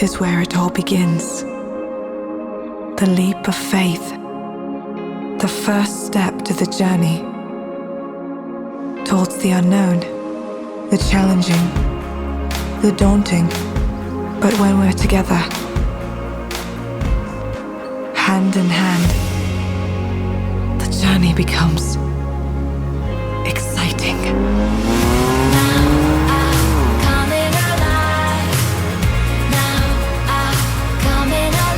is where it all begins. The leap of faith, the first step to the journey towards the unknown, the challenging, the daunting. But when we're together, hand in hand, the journey becomes exciting.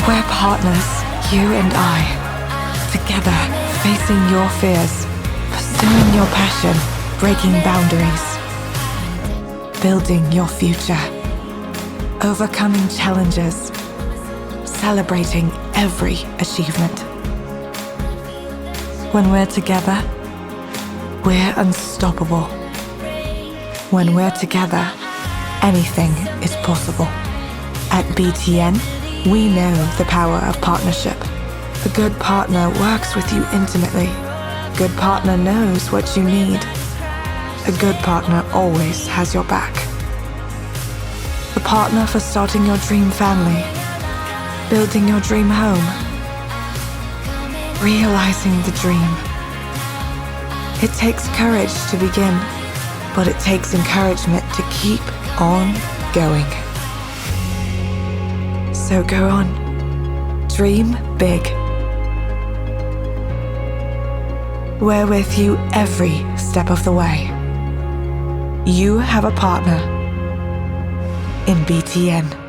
We're partners, you and I, together, facing your fears, pursuing your passion, breaking boundaries, building your future, overcoming challenges, celebrating every achievement. When we're together, we're unstoppable. When we're together, anything is possible. At BTN, we know the power of partnership. A good partner works with you intimately. A good partner knows what you need. A good partner always has your back. The partner for starting your dream family, building your dream home, realizing the dream. It takes courage to begin, but it takes encouragement to keep on going. So go on, dream big. We're with you every step of the way. You have a partner in BTN.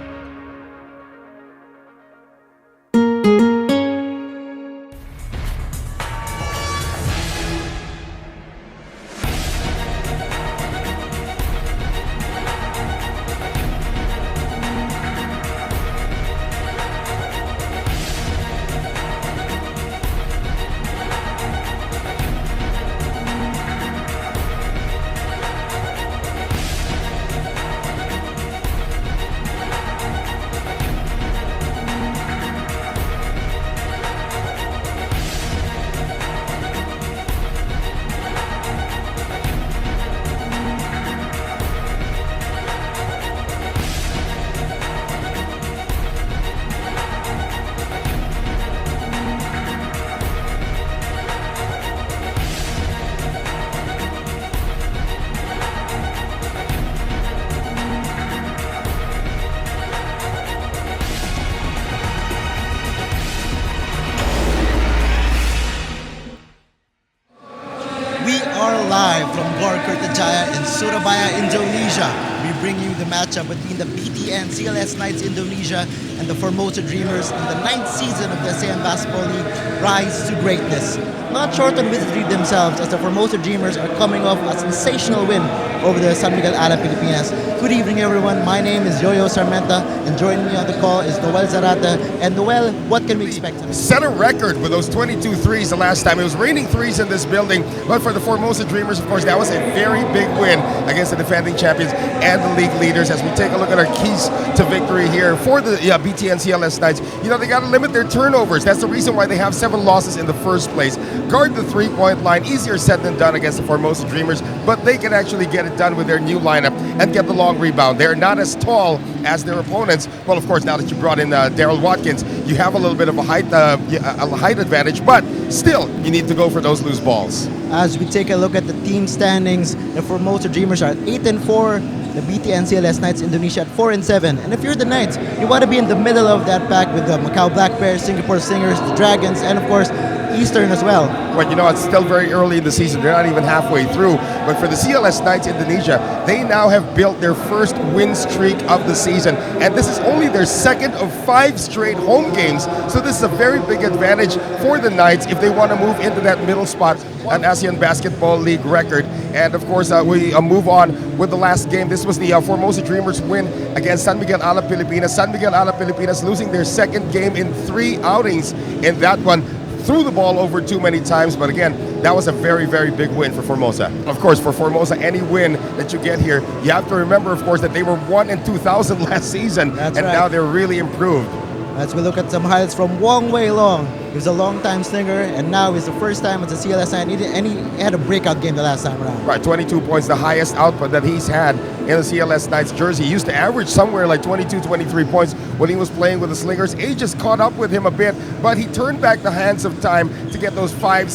Live from Gor Kertajaya in Surabaya, Indonesia. We bring you the matchup between the BTN CLS Knights Indonesia and the Formosa Dreamers in the 9th season of the ASEAN Basketball League Rise to Greatness. Not short on wizardry themselves, as the Formosa Dreamers are coming off a sensational win over the San Miguel Ala Pilipinas. Good evening, everyone. My name is Yoyo Sarmenta, and joining me on the call is Noel Zarata. And Noel, what can we expect? Set a record with those 22 threes the last time. It was raining threes in this building, but for the Formosa Dreamers, of course, that was a very big win against the defending champions and the league leaders. As we take a look at our keys to victory here for the BTN CLS Knights, you know, they got to limit their turnovers. That's the reason why they have 7 losses in the first place. Guard the three-point line, easier said than done against the Formosa Dreamers, but they can actually get it done with their new lineup and get the long rebound. They're not as tall as their opponents. Well, of course, now that you brought in Daryl Watkins, you have a little bit of a height advantage, but still, you need to go for those loose balls. As we take a look at the team standings, the Formosa Dreamers are at 8-4. The BTN CLS Knights Indonesia at 4-7. And if you're the Knights, you want to be in the middle of that pack with the Macau Black Bears, Singapore Singers, the Dragons, and of course, Eastern as well. But you know, it's still very early in the season. They're not even halfway through. But for the CLS Knights Indonesia, they now have built their first win streak of the season. And this is only their second of 5 straight home games. So this is a very big advantage for the Knights if they want to move into that middle spot, an ASEAN Basketball League record. And of course, we move on with the last game. This was the Formosa Dreamers win against San Miguel Ala Pilipinas. San Miguel Ala Pilipinas losing their second game in 3 outings in that one. Threw the ball over too many times, but again, that was a very, very big win for Formosa. Of course, for Formosa, any win that you get here, you have to remember, of course, that they were 1 in 2000 last season, That's and right. Now they're really improved. As we look at some highlights from Wong Wei Long, He was a long-time slinger, and now it's the first time as a CLS Knight, and he had a breakout game the last time around. Right, 22 points, the highest output that he's had in the CLS Knights jersey. He used to average somewhere like 22, 23 points when he was playing with the Slingers. Age just caught up with him a bit, but he turned back the hands of time to get those five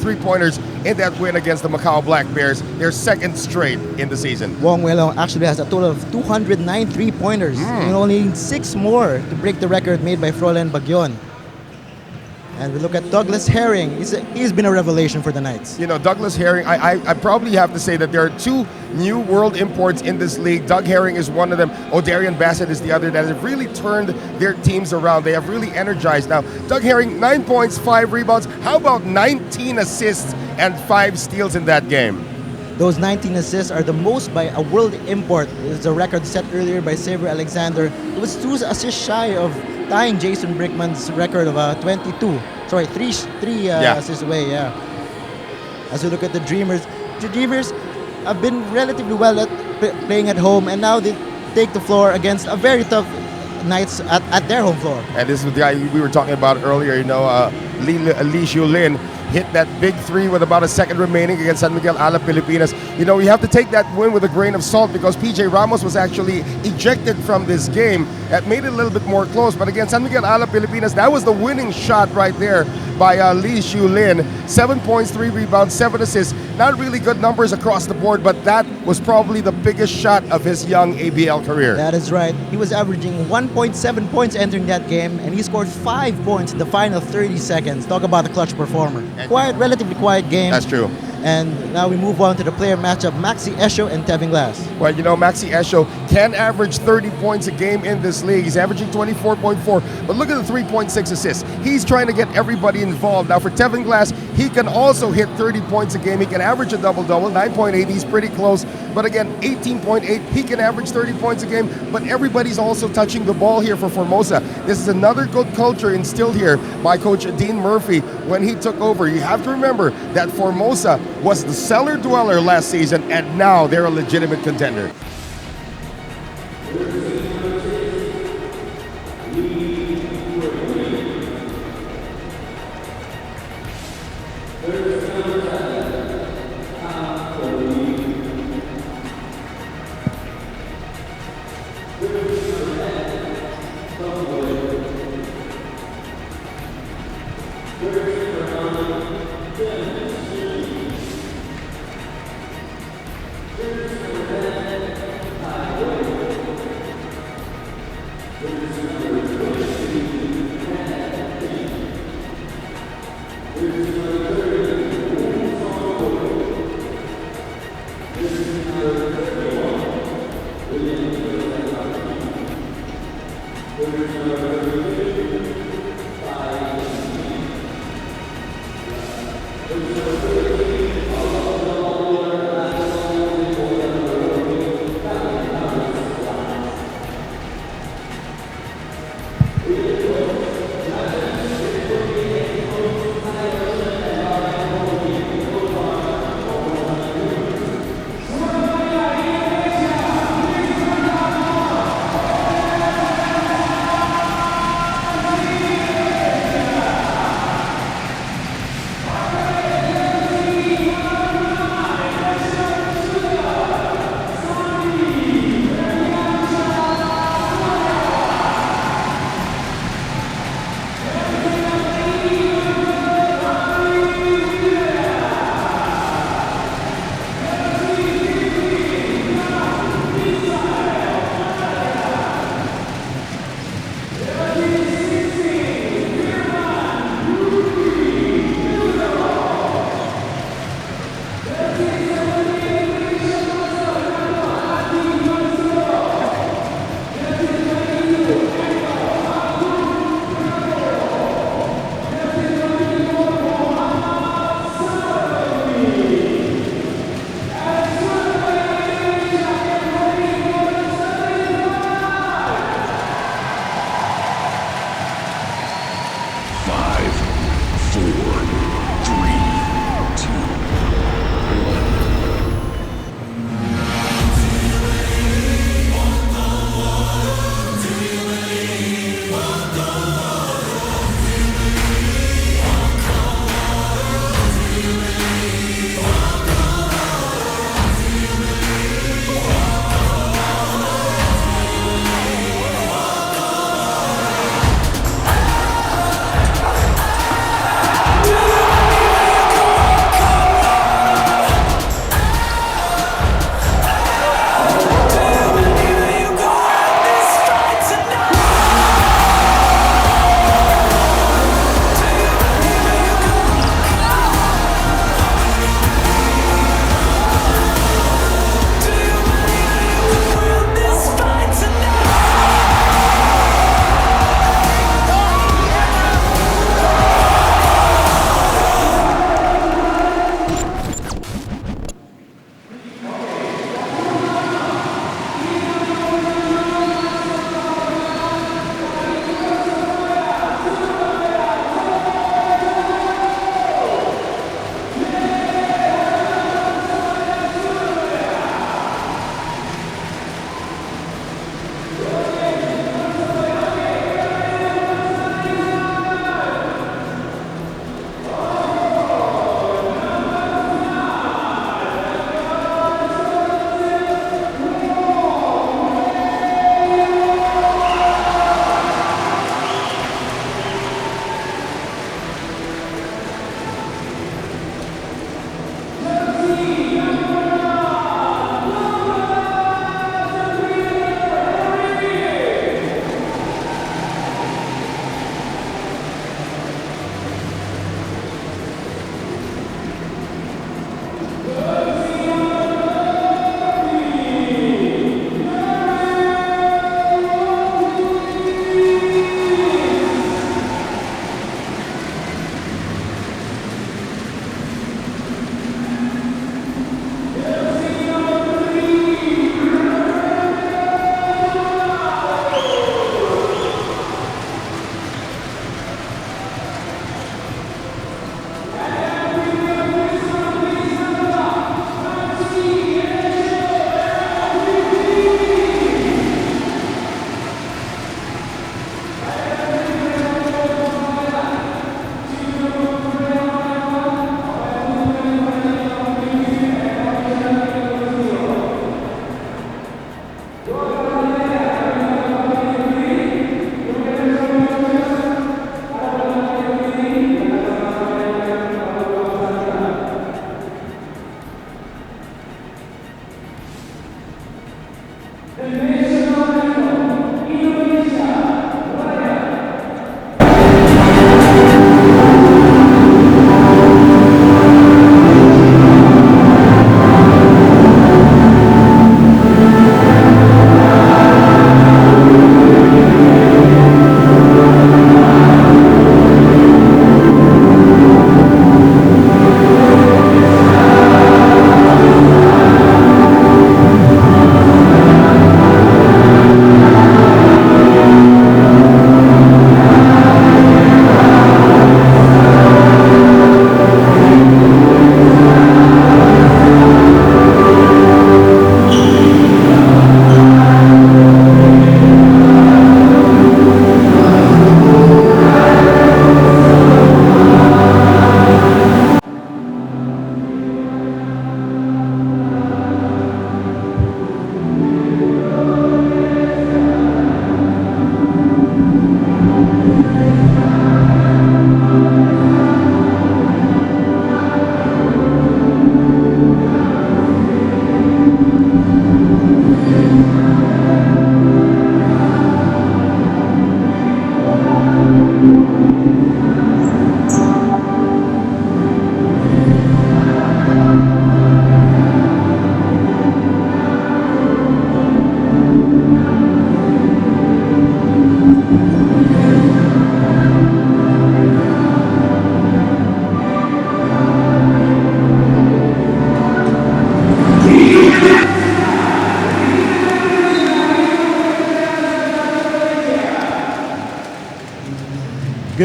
three-pointers in that win against the Macau Black Bears, their second straight in the season. Wong Wei-Long actually has a total of 209 three-pointers, and only needs 6 more to break the record made by Frolen Bagyon. And we look at Douglas Herring. He's been a revelation for the Knights. You know, Douglas Herring, I probably have to say that there are 2 new world imports in this league. Doug Herring is one of them. O'Darian Bassett is the other that have really turned their teams around. They have really energized. Now, Doug Herring, 9 points, 5 rebounds. How about 19 assists and 5 steals in that game? Those 19 assists are the most by a world import. It's a record set earlier by Xavier Alexander. It was 2 assists shy of tying Jason Brickman's record of 22. Sorry, three assists away, yeah. As we look at the Dreamers have been relatively well at playing at home, and now they take the floor against a very tough Knights at their home floor. And this is the guy we were talking about earlier, you know, Lee Xiu Lin hit that big 3 with about a second remaining against San Miguel Ala Pilipinas. You know, we have to take that win with a grain of salt because PJ Ramos was actually ejected from this game. That made it a little bit more close. But again, San Miguel Ala Pilipinas, that was the winning shot right there by Lee Xiu Lin. 7 points, 3 rebounds, 7 assists. Not really good numbers across the board, but that was probably the biggest shot of his young ABL career. That is right. He was averaging 1.7 points entering that game, and he scored 5 points in the final 30 seconds. Talk about a clutch performer. Relatively quiet game. That's true. And now we move on to the player matchup, Maxi Esho and Tevin Glass. Well, you know, Maxi Esho can average 30 points a game in this league. He's averaging 24.4, but look at the 3.6 assists. He's trying to get everybody involved. Now for Tevin Glass, he can also hit 30 points a game. He can average a double-double, 9.8. He's pretty close. But again, 18.8. He can average 30 points a game, but everybody's also touching the ball here for Formosa. This is another good culture instilled here by Coach Dean Murphy when he took over. You have to remember that Formosa was the cellar dweller last season, and now they're a legitimate contender.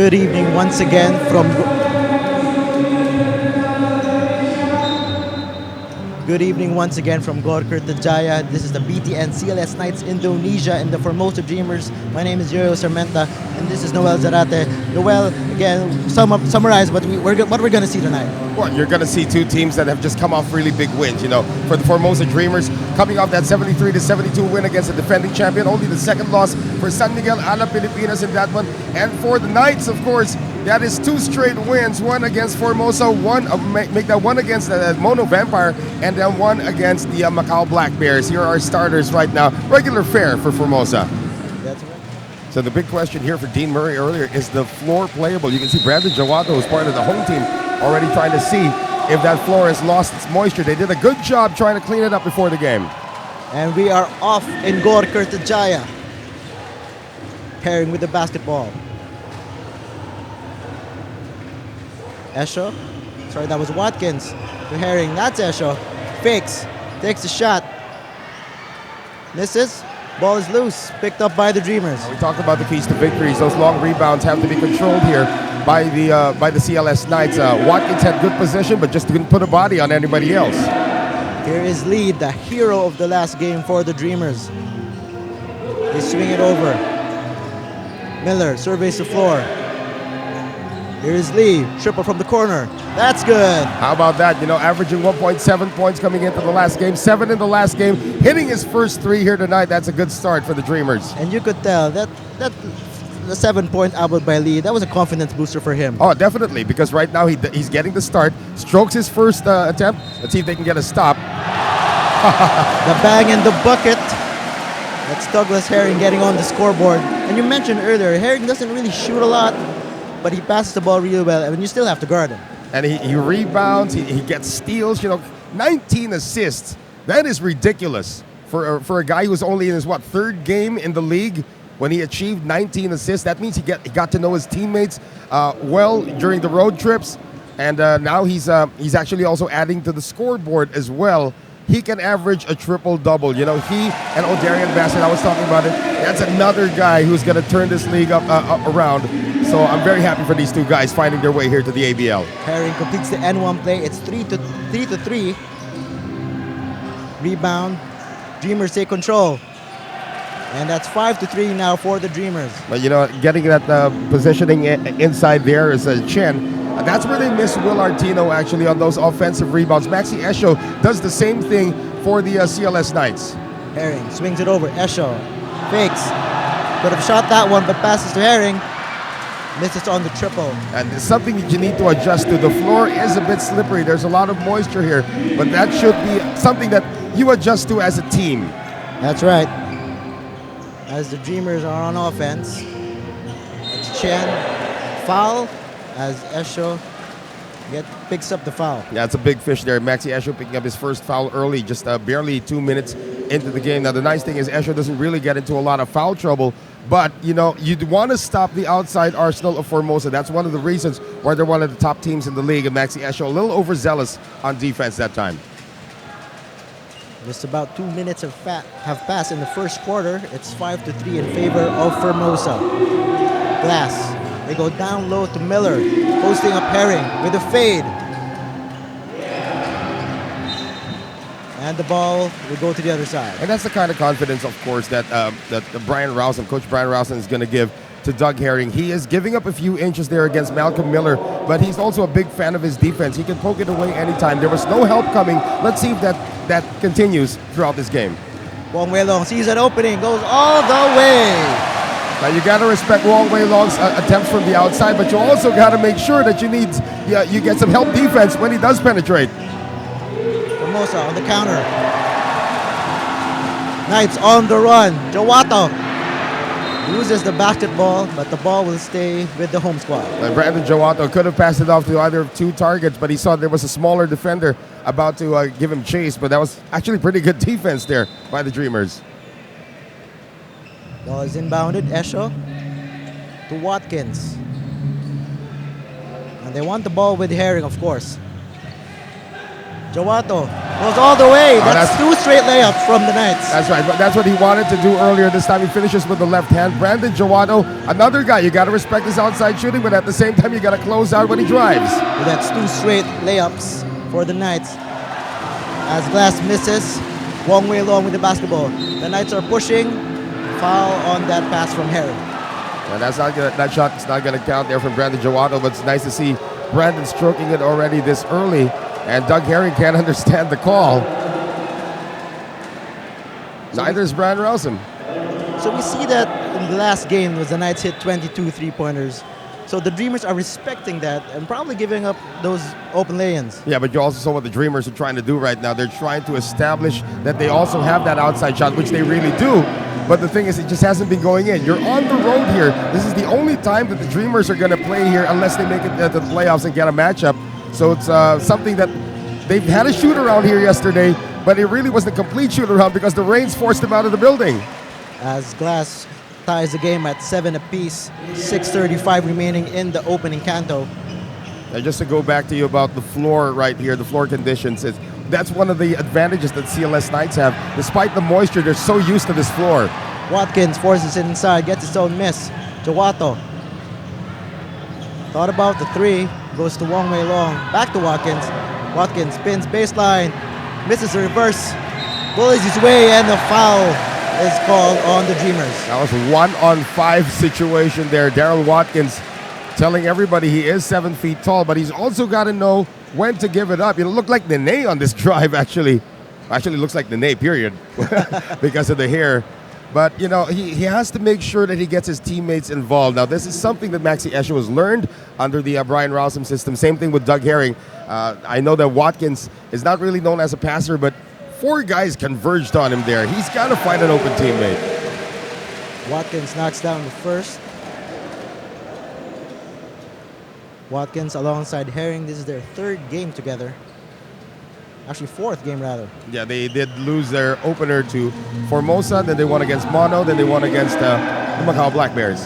Good evening once again from Gorkert Jaya. This is the BTN CLS Knights Indonesia and the Formosa Dreamers. My name is Yoyo Sarmenta, and this is Noel Zarate. Noel, again, summarize what we're going to see tonight. Well, you're going to see two teams that have just come off really big wins. You know, for the Formosa Dreamers, coming off that 73-72 win against the defending champion, only the second loss for San Miguel a la Pilipinas in that one. And for the Knights, of course, that is two straight wins, one against Formosa, make that one against the Mono Vampire, and then one against the Macau Black Bears. Here are our starters right now. Regular fare for Formosa. That's right. So the big question here for Dean Murray earlier, is the floor playable? You can see Brandon Jawato, who's part of the home team, already trying to see if that floor has lost its moisture. They did a good job trying to clean it up before the game. And we are off in Gorkert Jaya. Pairing with the basketball. Esho. Sorry, that was Watkins to Herring. That's Esho. Fakes. Takes the shot. Misses. Ball is loose. Picked up by the Dreamers. We talked about the keys to victories. Those long rebounds have to be controlled here by the CLS Knights. Watkins had good position, but just couldn't put a body on anybody else. Here is Lee, the hero of the last game for the Dreamers. They swing it over. Miller surveys the floor. Here is Lee, triple from the corner. That's good. How about that? You know, averaging 1.7 points coming into the last game, 7 in the last game, hitting his first 3 here tonight. That's a good start for the Dreamers. And you could tell that the 7-point output by Lee, that was a confidence booster for him. Oh, definitely, because right now he's getting the start, strokes his first attempt. Let's see if they can get a stop. The bang and the bucket. That's Douglas Herring getting on the scoreboard. And you mentioned earlier, Herring doesn't really shoot a lot, but he passes the ball really well, and you still have to guard him. And he rebounds, he gets steals, you know, 19 assists. That is ridiculous for a guy who was only in his, third game in the league when he achieved 19 assists. That means he got to know his teammates well during the road trips, and now he's actually also adding to the scoreboard as well. He can average a triple-double. You know, he and O'Darian Bassett, I was talking about it, that's another guy who's going to turn this league up around. So I'm very happy for these two guys finding their way here to the ABL. Herring completes the N1 play. It's 3-3. Rebound. Dreamers take control. And that's 5-3 now for the Dreamers. But, you know, getting that positioning inside there is a Chen. That's where they miss Will Artino, actually, on those offensive rebounds. Maxi Esho does the same thing for the CLS Knights. Herring swings it over. Esho fakes. Could have shot that one, but passes to Herring. Misses on the triple. And it's something that you need to adjust to. The floor is a bit slippery. There's a lot of moisture here, but that should be something that you adjust to as a team. That's right. As the Dreamers are on offense, it's Chen. Foul as Esho picks up the foul. Yeah, it's a big fish there. Maxi Esho picking up his first foul early, just barely 2 minutes into the game. Now, the nice thing is Esho doesn't really get into a lot of foul trouble, but, you know, you'd want to stop the outside arsenal of Formosa. That's one of the reasons why they're one of the top teams in the league, and Maxi Esho a little overzealous on defense that time. Just about 2 minutes have passed in the first quarter. It's 5-3 in favor of Formosa. Glass. They go down low to Miller, posting up Herring with a fade. And the ball will go to the other side. And that's the kind of confidence, of course, that Coach Brian Rowson is going to give to Doug Herring. He is giving up a few inches there against Malcolm Miller, but he's also a big fan of his defense. He can poke it away anytime. There was no help coming. Let's see if that continues throughout this game. Wong Wei Long sees an opening, goes all the way. Now you got to respect Wong Wei Long's attempts from the outside, but you also got to make sure that you get some help defense when he does penetrate. Formosa on the counter. Knights on the run. Jawato loses the basketball, but the ball will stay with the home squad. And Brandon Jawato could have passed it off to either of two targets, but he saw there was a smaller defender about to give him chase, but that was actually pretty good defense there by the Dreamers. Ball is inbounded. Esho to Watkins. And they want the ball with Herring, of course. Jawato Goes all the way. Oh, That's 2 straight layups from the Knights. That's right, but that's what he wanted to do earlier. This time he finishes with the left hand. Brandon Jowato, another guy, you got to respect his outside shooting, but at the same time, you got to close out when he drives. Well, that's 2 straight layups for the Knights. As Glass misses, Wong Wei Long with the basketball. The Knights are pushing. Foul on that pass from Herring. And that shot is not going to count there from Brandon Jowato, but it's nice to see Brandon stroking it already this early. And Doug Herring can't understand the call. Neither is Brian Rousum. So we see that in the last game was the Knights hit 22 three-pointers. So the Dreamers are respecting that and probably giving up those open lay-ins. Yeah, but you also saw what the Dreamers are trying to do right now. They're trying to establish that they also have that outside shot, which they really do. But the thing is, it just hasn't been going in. You're on the road here. This is the only time that the Dreamers are going to play here unless they make it to the playoffs and get a matchup. So it's something that they've had a shoot-around here yesterday, but it really wasn't a complete shoot-around because the rains forced them out of the building. As Glass ties the game at 7 apiece, 6:35 remaining in the opening canto. And just to go back to you about the floor right here, the floor conditions, that's one of the advantages that CLS Knights have. Despite the moisture, they're so used to this floor. Watkins forces it inside, gets his own miss. Jowato thought about the 3, goes to Wong Wei Long, back to Watkins. Watkins spins baseline, misses the reverse, bullies his way, and the foul is called on the Dreamers. That was a 1-on-5 situation there. Daryl Watkins telling everybody he is 7 feet tall, but he's also got to know when to give it up. It looked like Nene on this drive, actually. Actually looks like Nene, period, because of the hair. But, you know, he has to make sure that he gets his teammates involved. Now, this is something that Maxi Escher has learned under the Brian Rousum system. Same thing with Doug Herring. I know that Watkins is not really known as a passer, but 4 guys converged on him there. He's got to find an open teammate. Watkins knocks down the first. Watkins alongside Herring. This is their 3rd game together. Actually, 4th game, rather. Yeah, they did lose their opener to Formosa, then they won against Mono, then they won against the Macau Black Bears.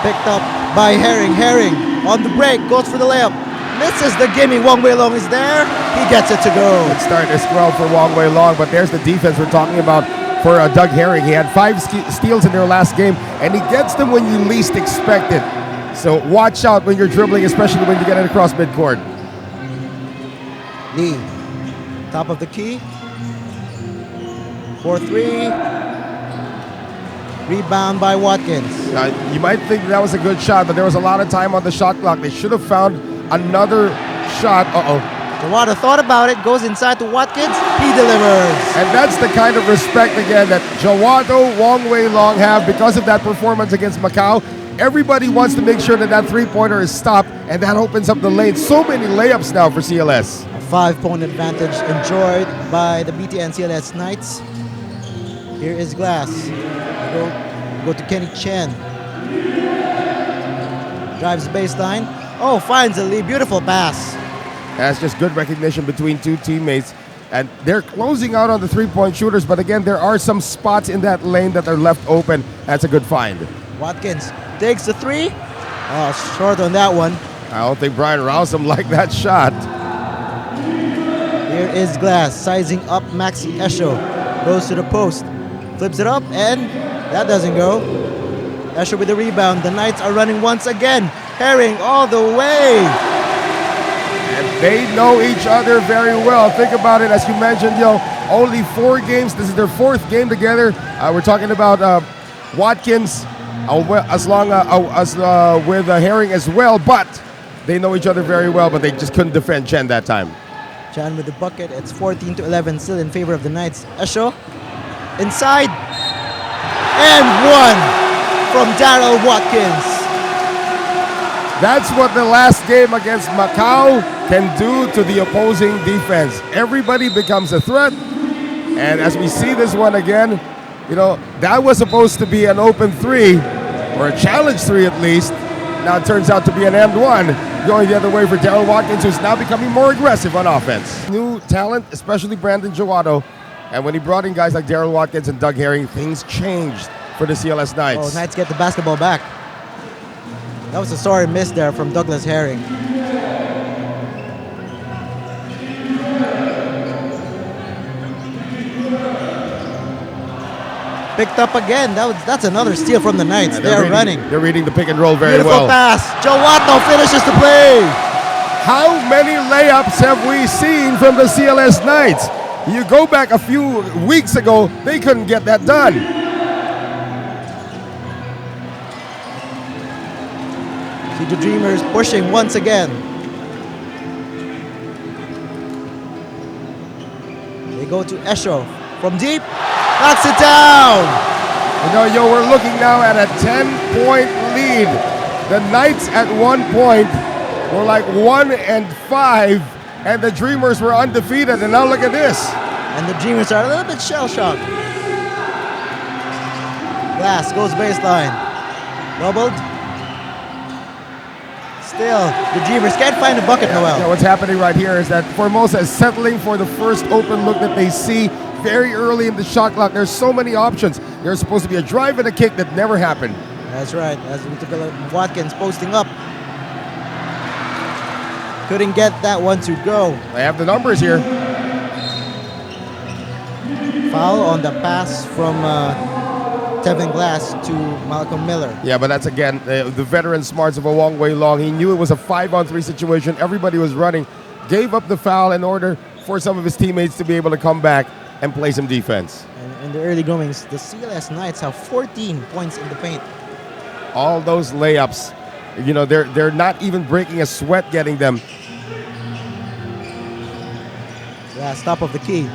Picked up by Herring. Herring on the break, goes for the layup. Misses the gimme. Wong Wei Long is there. He gets it to go. Good start as well for Wong Wei Long, but there's the defense we're talking about for Doug Herring. He had 5 steals in their last game, and he gets them when you least expect it. So watch out when you're dribbling, especially when you get it across midcourt. Lee, top of the key. 4-3. Rebound by Watkins. You might think that was a good shot, but there was a lot of time on the shot clock. They should have found another shot. Jowato thought about it, goes inside to Watkins. He delivers. And that's the kind of respect, again, that Jowato, Wong Wei Long have because of that performance against Macau. Everybody wants to make sure that that 3-pointer is stopped, and that opens up the lane. So many layups now for CLS. A 5-point advantage enjoyed by the BTN CLS Knights. Here is Glass. Go to Kenny Chen. Drives the baseline. Oh, finds the lead. Beautiful pass. That's just good recognition between 2 teammates. And they're closing out on the 3-point shooters, but again, there are some spots in that lane that are left open. That's a good find. Watkins takes the 3. Oh, short on that one. I don't think Brian Rousum liked that shot. Here is Glass sizing up Maxi Escher. Goes to the post. Flips it up, and that doesn't go. Escher with the rebound. The Knights are running once again. Herring all the way. And they know each other very well. Think about it, as you mentioned, only 4 games. This is their 4th game together. We're talking about Watkins, as long as with Herring as well, but they know each other very well, but they just couldn't defend Chen that time. Chen with the bucket. It's 14-11, still in favor of the Knights. Escher inside, and 1 from Daryl Watkins. That's what the last game against Macau can do to the opposing defense. Everybody becomes a threat, and as we see this one again, that was supposed to be an open 3, or a challenge 3 at least. Now it turns out to be an and 1, going the other way for Daryl Watkins, who's now becoming more aggressive on offense. New talent, especially Brandon Jowato, and when he brought in guys like Daryl Watkins and Doug Herring, things changed for the CLS Knights. Oh, Knights get the basketball back. That was a sorry miss there from Douglas Herring. Picked up again. That's another steal from the Knights. They're running. They're reading the pick and roll very Beautiful well. pass. Jawato finishes the play. How many layups have we seen from the CLS Knights? You go back a few weeks ago, they couldn't get that done. See the Dreamers pushing once again. They go to Esho from deep. Knocks it down. We're looking now at a 10-point lead. The Knights at one point were like 1-5, and the Dreamers were undefeated. And now look at this. And the Dreamers are a little bit shell-shocked. Glass goes baseline. Doubled. Still, the Dreamers can't find a bucket, Noel. Yeah, what's happening right here is that Formosa is settling for the first open look that they see very early in the shot clock. There's so many options. There's supposed to be a drive and a kick that never happened. That's right. As we took a look, Watkins posting up. Couldn't get that one to go. I have the numbers here. Foul on the pass from Tevin Glass to Malcolm Miller. Yeah, but that's again the veteran smarts of a long way long. He knew it was a 5-on-3 situation. Everybody was running. Gave up the foul in order for some of his teammates to be able to come back and play some defense. And in the early goings, the CLS Knights have 14 points in the paint. All those layups, they're not even breaking a sweat getting them. Glass top of the key.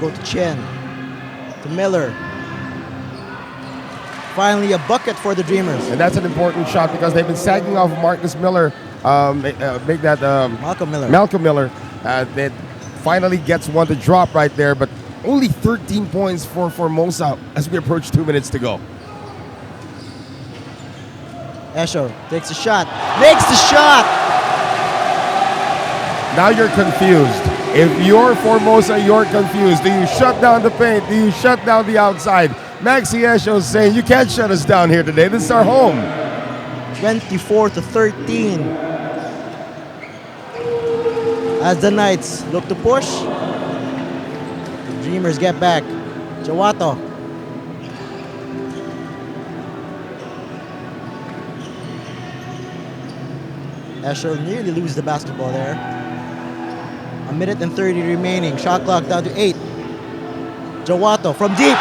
Go to Chen. To Miller. Finally a bucket for the Dreamers. And that's an important shot because they've been sagging off Marcus Miller, make that Malcolm Miller. Malcolm Miller. That finally gets one to drop right there, but only 13 points for Formosa as we approach 2 minutes to go. Esho takes a shot. Makes the shot! Now you're confused. If you're Formosa, you're confused. Do you shut down the paint? Do you shut down the outside? Maxi Esho is saying, you can't shut us down here today. This is our home. 24-13. As the Knights look to push, the Dreamers get back. Jawato. Esho nearly lose the basketball there. 1:30 remaining. Shot clock down to 8. Jawato from deep.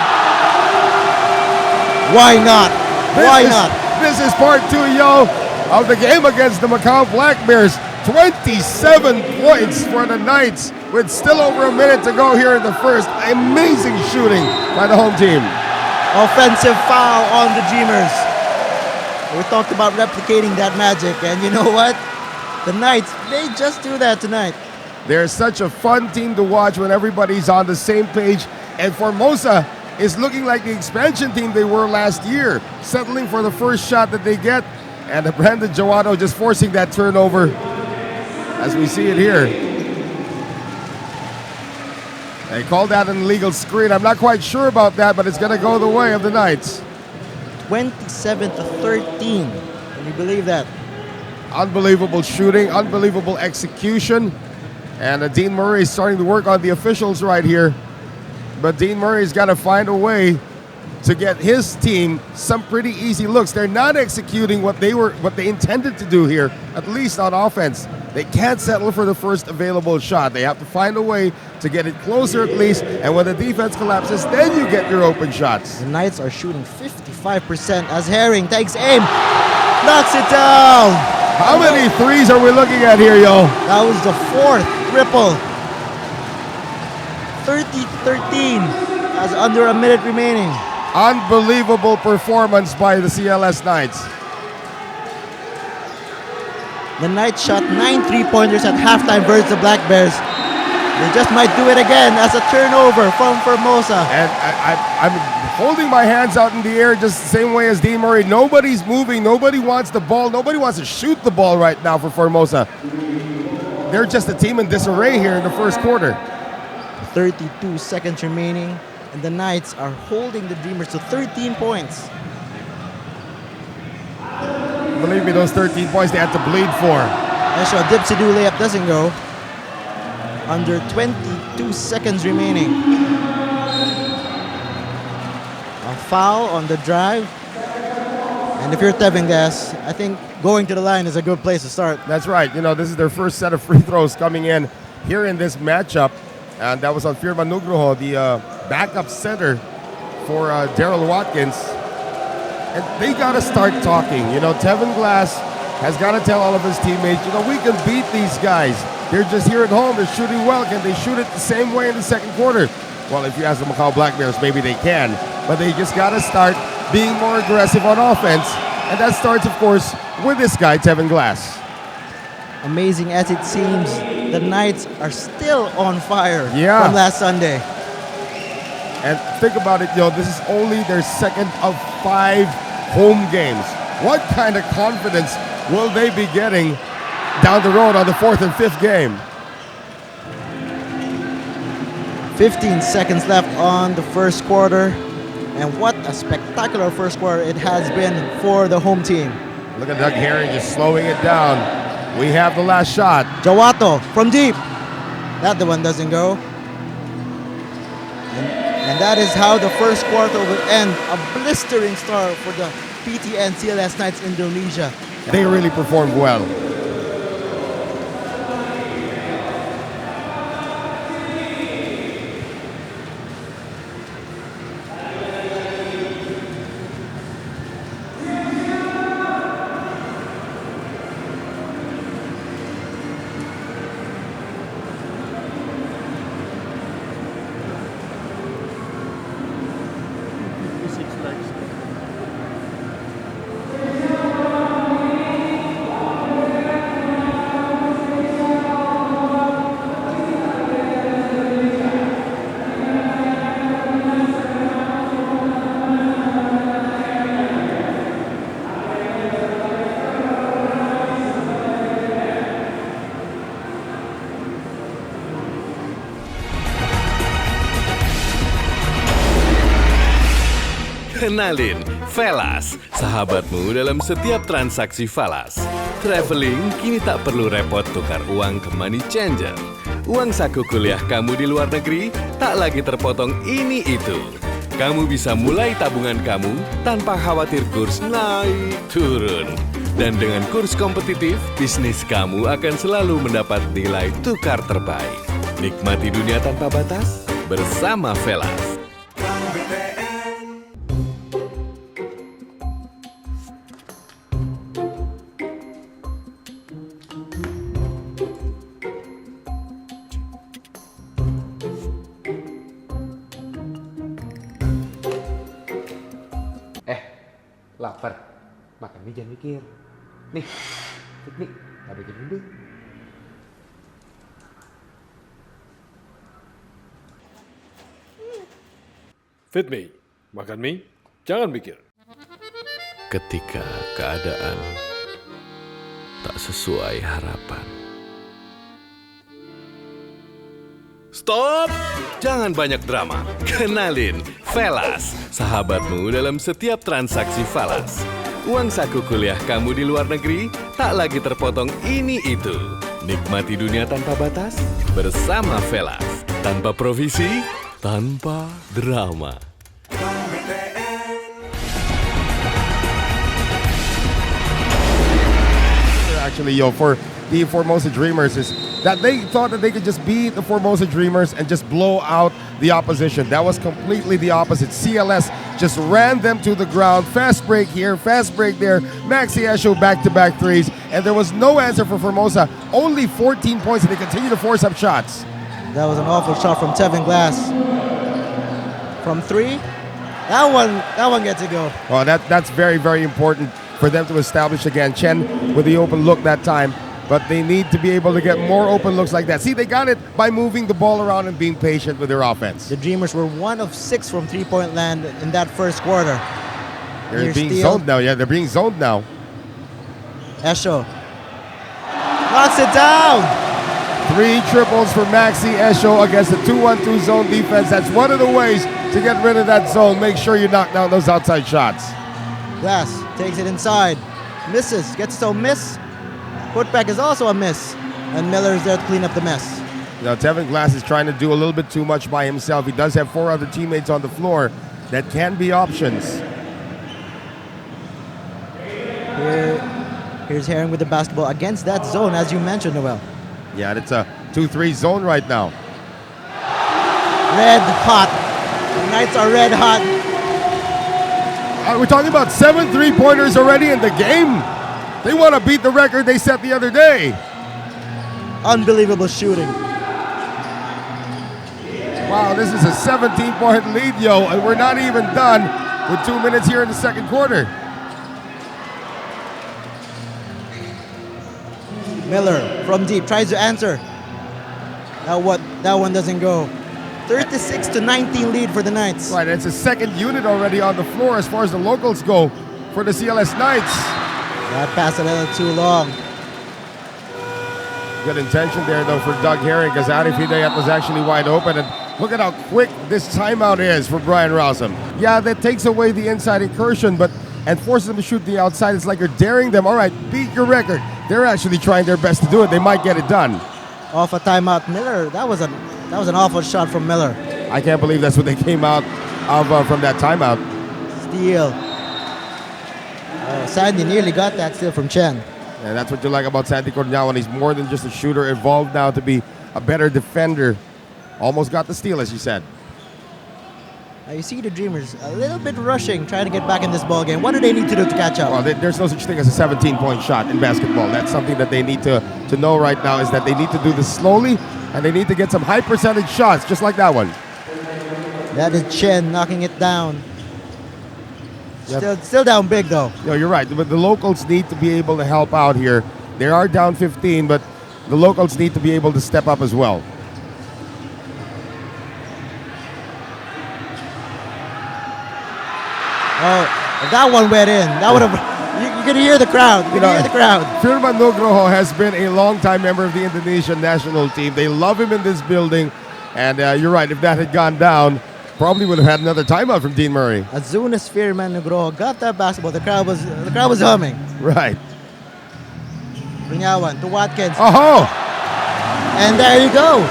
Why not? Why not? This is part 2, of the game against the Macau Black Bears. 27 points for the Knights with still over a minute to go here in the first. Amazing shooting by the home team. Offensive foul on the Dreamers. We talked about replicating that magic, and you know what? The Knights, they just do that tonight. They're such a fun team to watch when everybody's on the same page. And Formosa is looking like the expansion team they were last year, settling for the first shot that they get. And Brandon Jawato just forcing that turnover as we see it here. They called that an illegal screen. I'm not quite sure about that, but it's going to go the way of the Knights. 27-13. Can you believe that? Unbelievable shooting, unbelievable execution. And Dean Murray is starting to work on the officials right here. But Dean Murray's got to find a way to get his team some pretty easy looks. They're not executing what they intended to do here, at least on offense. They can't settle for the first available shot. They have to find a way to get it closer at least. And when the defense collapses, then you get your open shots. The Knights are shooting 55% as Herring takes aim, knocks it down. How many threes are we looking at here, yo? That was the 4th triple. 30-13 as under a minute remaining. Unbelievable performance by the CLS Knights. The Knights shot 9 3-pointers at halftime versus the Black Bears. They just might do it again as a turnover from Formosa. And I'm holding my hands out in the air just the same way as Dean Murray. Nobody's moving. Nobody wants the ball. Nobody wants to shoot the ball right now for Formosa. They're just a team in disarray here in the first quarter. 32 seconds remaining, and the Knights are holding the Dreamers to 13 points. Believe me, those 13 points they had to bleed for. Esho, dipsy-do layup doesn't go. Under 22 seconds remaining. foul on the drive. And if you're Tevin Glass, I think going to the line is a good place to start. That's right. You know, this is their first set of free throws coming in here in this matchup. And that was on Firman Nugroho, the backup center for Daryl Watkins. And they got to start talking. You know, Tevin Glass has got to tell all of his teammates, you know, we can beat these guys. They're just here at home. They're shooting well. Can they shoot it the same way in the second quarter? Well, if you ask the Macau Black Bears, maybe they can. But they just got to start being more aggressive on offense. And that starts, of course, with this guy, Tevin Glass. Amazing as it seems, the Knights are still on fire Yeah. from last Sunday. And think about it, this is only their second of 5 home games. What kind of confidence will they be getting down the road on the 4th and 5th game? 15 seconds left on the first quarter. And what a spectacular first quarter it has been for the home team. Look at Doug Herring just slowing it down. We have the last shot. Jawato from deep. That the one doesn't go. And that is how the first quarter will end. A blistering start for the BTN CLS Knights Indonesia. They really performed well. Kenalin, Velas, sahabatmu dalam setiap transaksi falas. Traveling kini tak perlu repot tukar uang ke money changer. Uang saku kuliah kamu di luar negeri tak lagi terpotong ini itu. Kamu bisa mulai tabungan kamu tanpa khawatir kurs naik turun. Dan dengan kurs kompetitif, bisnis kamu akan selalu mendapat nilai tukar terbaik. Nikmati dunia tanpa batas bersama Velas. Lapar, makannya jangan mikir. Nih, piknik, tak bikin dulu. Fit me, makan mie, jangan mikir. Ketika keadaan tak sesuai harapan. Stop! Jangan banyak drama. Kenalin, Velas, sahabatmu dalam setiap transaksi falas. Uang saku kuliah kamu di luar negeri tak lagi terpotong ini itu. Nikmati dunia tanpa batas bersama Velas. Tanpa provisi, tanpa drama. Actually, for the Formosa Dreamers is that they thought that they could just beat the Formosa Dreamers and just blow out the opposition. That was completely the opposite. CLS just ran them to the ground. Fast break here, fast break there. Maxi Esho back-to-back threes. And there was no answer for Formosa. Only 14 points, and they continue to force up shots. That was an awful shot from Tevin Glass. From 3, that one gets to go. Well, that's very, very important for them to establish again. Chen with the open look that time. But they need to be able to get more open looks like that. See, they got it by moving the ball around and being patient with their offense. The Dreamers were 1 of 6 from three-point land in that first quarter. They're being zoned now. Yeah, they're being zoned now. Esho knocks it down. 3 triples for Maxi Esho against the 2-1-2 zone defense. That's one of the ways to get rid of that zone. Make sure you knock down those outside shots. Glass takes it inside. Misses. Gets his own miss. Putback is also a miss. And Miller is there to clean up the mess. Now, Tevin Glass is trying to do a little bit too much by himself. He does have 4 other teammates on the floor. that can be options. Here's Herring with the basketball against that zone, as you mentioned, Noel. Yeah, it's a 2-3 zone right now. Red hot. The Knights are red hot. We're talking about 7 3-pointers already in the game. They want to beat the record they set the other day. Unbelievable shooting. Wow, this is a 17-point lead, yo, and we're not even done with 2 minutes here in the second quarter. Miller from deep tries to answer. Now what? That one doesn't go. 36-19 lead for the Knights. Right, it's a second unit already on the floor as far as the locals go for the CLS Knights. That pass a little too long. Good intention there, though, for Doug Herring, because Arif Hidayat was actually wide open. And look at how quick this timeout is for Brian Rossum. Yeah, that takes away the inside incursion, and forces them to shoot the outside. It's like you're daring them. All right, beat your record. They're actually trying their best to do it. They might get it done. Off a timeout, Miller. That was an awful shot from Miller. I can't believe that's what they came out of from that timeout. Steal. Oh, Sandy nearly got that steal from Chen. And that's what you like about Sandy Cornyawan. He's more than just a shooter, evolved now to be a better defender. Almost got the steal, as you said. Now you see the Dreamers a little bit rushing, trying to get back in this ball game. What do they need to do to catch up? Well, there's no such thing as a 17-point shot in basketball. That's something that they need to know right now, is that they need to do this slowly, and they need to get some high percentage shots, just like that one. That is Chen knocking it down. Yep. Still down big, though. No, you're right. But the locals need to be able to help out here. They are down 15, but the locals need to be able to step up as well. Oh, if that one went in, that would have. You can hear the crowd. You can hear the crowd. Firman Nugroho has been a longtime member of the Indonesian national team. They love him in this building. And you're right, if that had gone down, probably would have had another timeout from Dean Murray. As soon as Firman Nugroho got that basketball, the crowd was humming. Right. Runyawan to Watkins. Oh! And there you go.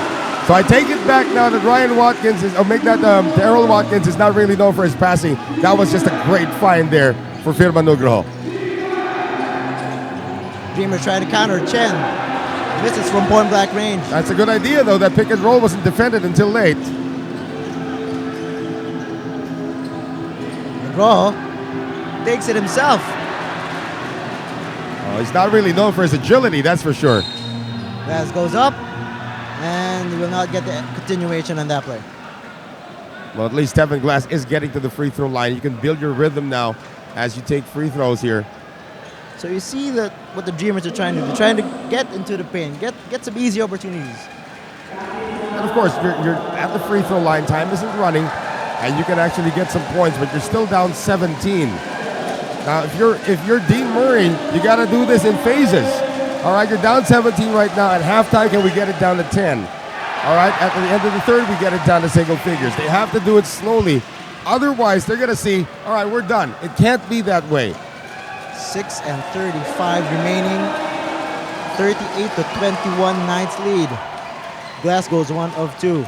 So I take it back now that Ryan Watkins is, or make that Terrell Watkins is not really known for his passing. That was just a great find there for Firman Nugroho. Dreamers trying to counter Chen. Misses from point blank range. That's a good idea, though. That pick and roll wasn't defended until late. Nugroho takes it himself. Oh, he's not really known for his agility, that's for sure. Glass goes up, and will not get the continuation on that play. Well, at least Tevin Glass is getting to the free throw line. You can build your rhythm now as you take free throws here. So you see that what the Dreamers are trying to do. They're trying to get into the paint, get some easy opportunities. And of course, you're at the free throw line. Time isn't running, and you can actually get some points, but you're still down 17. Now, if you're Dean Murray, you got to do this in phases. All right, you're down 17 right now. At halftime, can we get it down to 10? All right, at the end of the third, we get it down to single figures. They have to do it slowly. Otherwise, they're going to see, all right, we're done. It can't be that way. 6:35 remaining. 38-21 Knights lead. Glass goes 1 of 2.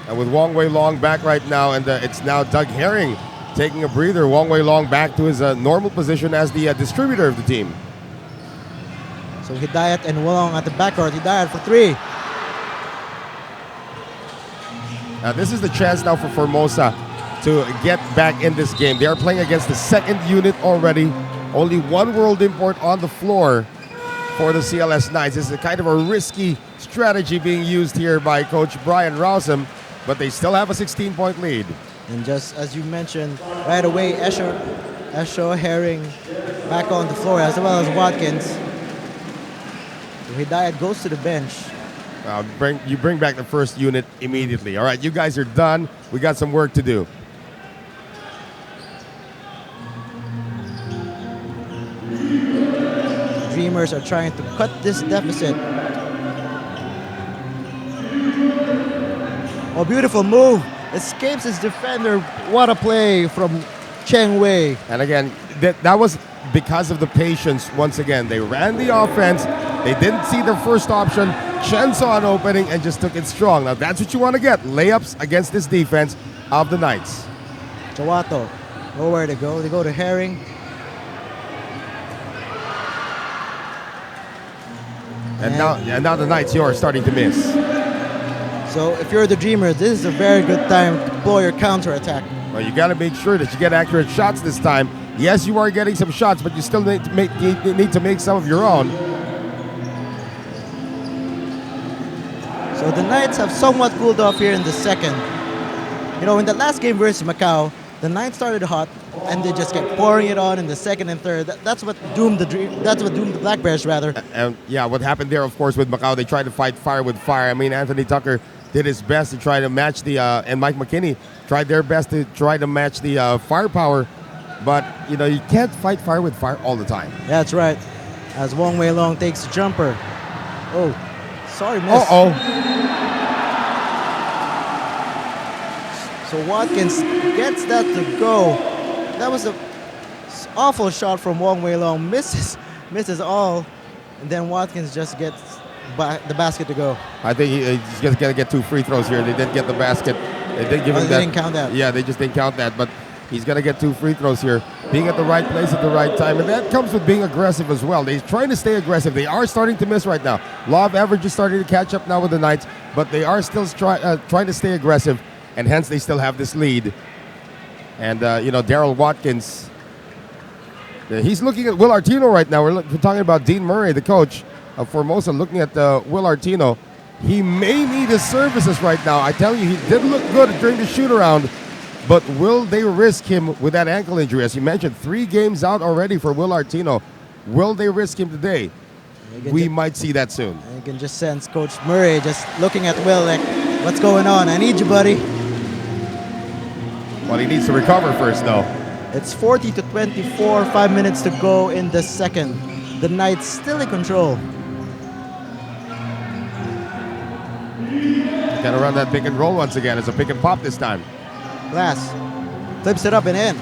And with Wong Wei Long back right now, and it's now Doug Herring taking a breather. Wong Wei Long back to his normal position as the distributor of the team. So Hidayat and Wong at the backcourt. Hidayat for 3. Now this is the chance now for Formosa to get back in this game. They are playing against the second unit already. Only one world import on the floor for the CLS Knights. This is a kind of a risky strategy being used here by Coach Brian Rossum, but they still have a 16-point lead. And just as you mentioned, right away, Esho Herring back on the floor, as well as Watkins. So Hidayat goes to the bench. You bring back the first unit immediately. All right, you guys are done. We got some work to do. Dreamers are trying to cut this deficit. Oh, beautiful move. Escapes his defender. What a play from Cheng Wei. And again, that was because of the patience once again. They ran the offense. They didn't see their first option. Chen saw an opening and just took it strong. Now that's what you want to get. Layups against this defense of the Knights. Jawato, nowhere to go. They go to Herring. And now the Knights are starting to miss. So if you're the Dreamers, this is a very good time to deploy your counter-attack. Well, you got to make sure that you get accurate shots this time. Yes, you are getting some shots, but you still need to make some of your own. So the Knights have somewhat cooled off here in the second. You know, in the last game versus Macau, the Knights started hot, and they just kept pouring it on in the second and third. That's what doomed the Black Bears, rather. And yeah, what happened there, of course, with Macau, they tried to fight fire with fire. I mean, Anthony Tucker did his best to try to match and Mike McKinney tried their best to try to match the firepower. But, you know, you can't fight fire with fire all the time. That's right. As Wong Wei Long takes the jumper. Oh, sorry, miss. Uh-oh. So Watkins gets that to go. That was an awful shot from Wong Wei Long. Misses all. And then Watkins just gets the basket to go. I think he's just going to get 2 free throws here. They didn't get the basket. They didn't give him that. They didn't count that. Yeah, they just didn't count that. But he's going to get 2 free throws here. Being at the right place at the right time. And that comes with being aggressive as well. They're trying to stay aggressive. They are starting to miss right now. Law of average is starting to catch up now with the Knights. But they are still trying to stay aggressive. And hence they still have this lead. And, you know, Daryl Watkins, he's looking at Will Artino right now. We're talking about Dean Murray, the coach of Formosa, looking at Will Artino. He may need his services right now. I tell you, he did look good during the shoot-around. But will they risk him with that ankle injury? As you mentioned, 3 games out already for Will Artino. Will they risk him today? We might see that soon. You can just sense Coach Murray just looking at Will like, what's going on? I need you, buddy. Well, he needs to recover first, though. It's 40-24, 5 minutes to go in the second. The Knights still in control. Got to run that pick and roll once again. It's a pick and pop this time. Glass flips it up and in.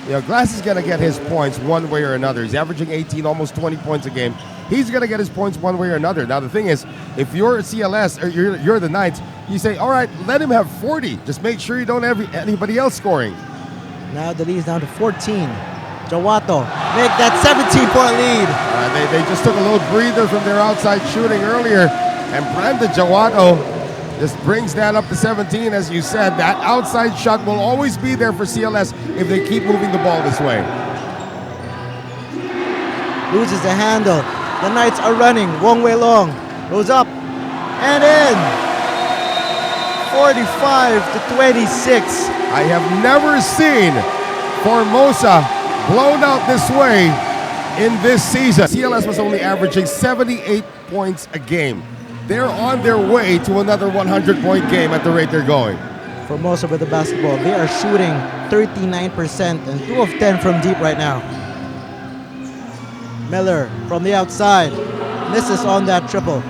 Yeah, Glass is going to get his points one way or another. He's averaging 18, almost 20 points a game. He's going to get his points one way or another. Now, the thing is, if you're a CLS or you're the Knights, you say, all right, let him have 40. Just make sure you don't have anybody else scoring. Now the lead is down to 14. Jawato make that 17-point lead. They just took a little breather from their outside shooting earlier. And Brandon Jawato just brings that up to 17, as you said. That outside shot will always be there for CLS if they keep moving the ball this way. Loses the handle. The Knights are running. Wong Wei Long goes up and in. 45-26. I have never seen Formosa blown out this way in this season. CLS was only averaging 78 points a game. They're on their way to another 100-point game at the rate they're going. Formosa with the basketball. They are shooting 39% and 2 of 10 from deep right now. Miller from the outside misses on that triple.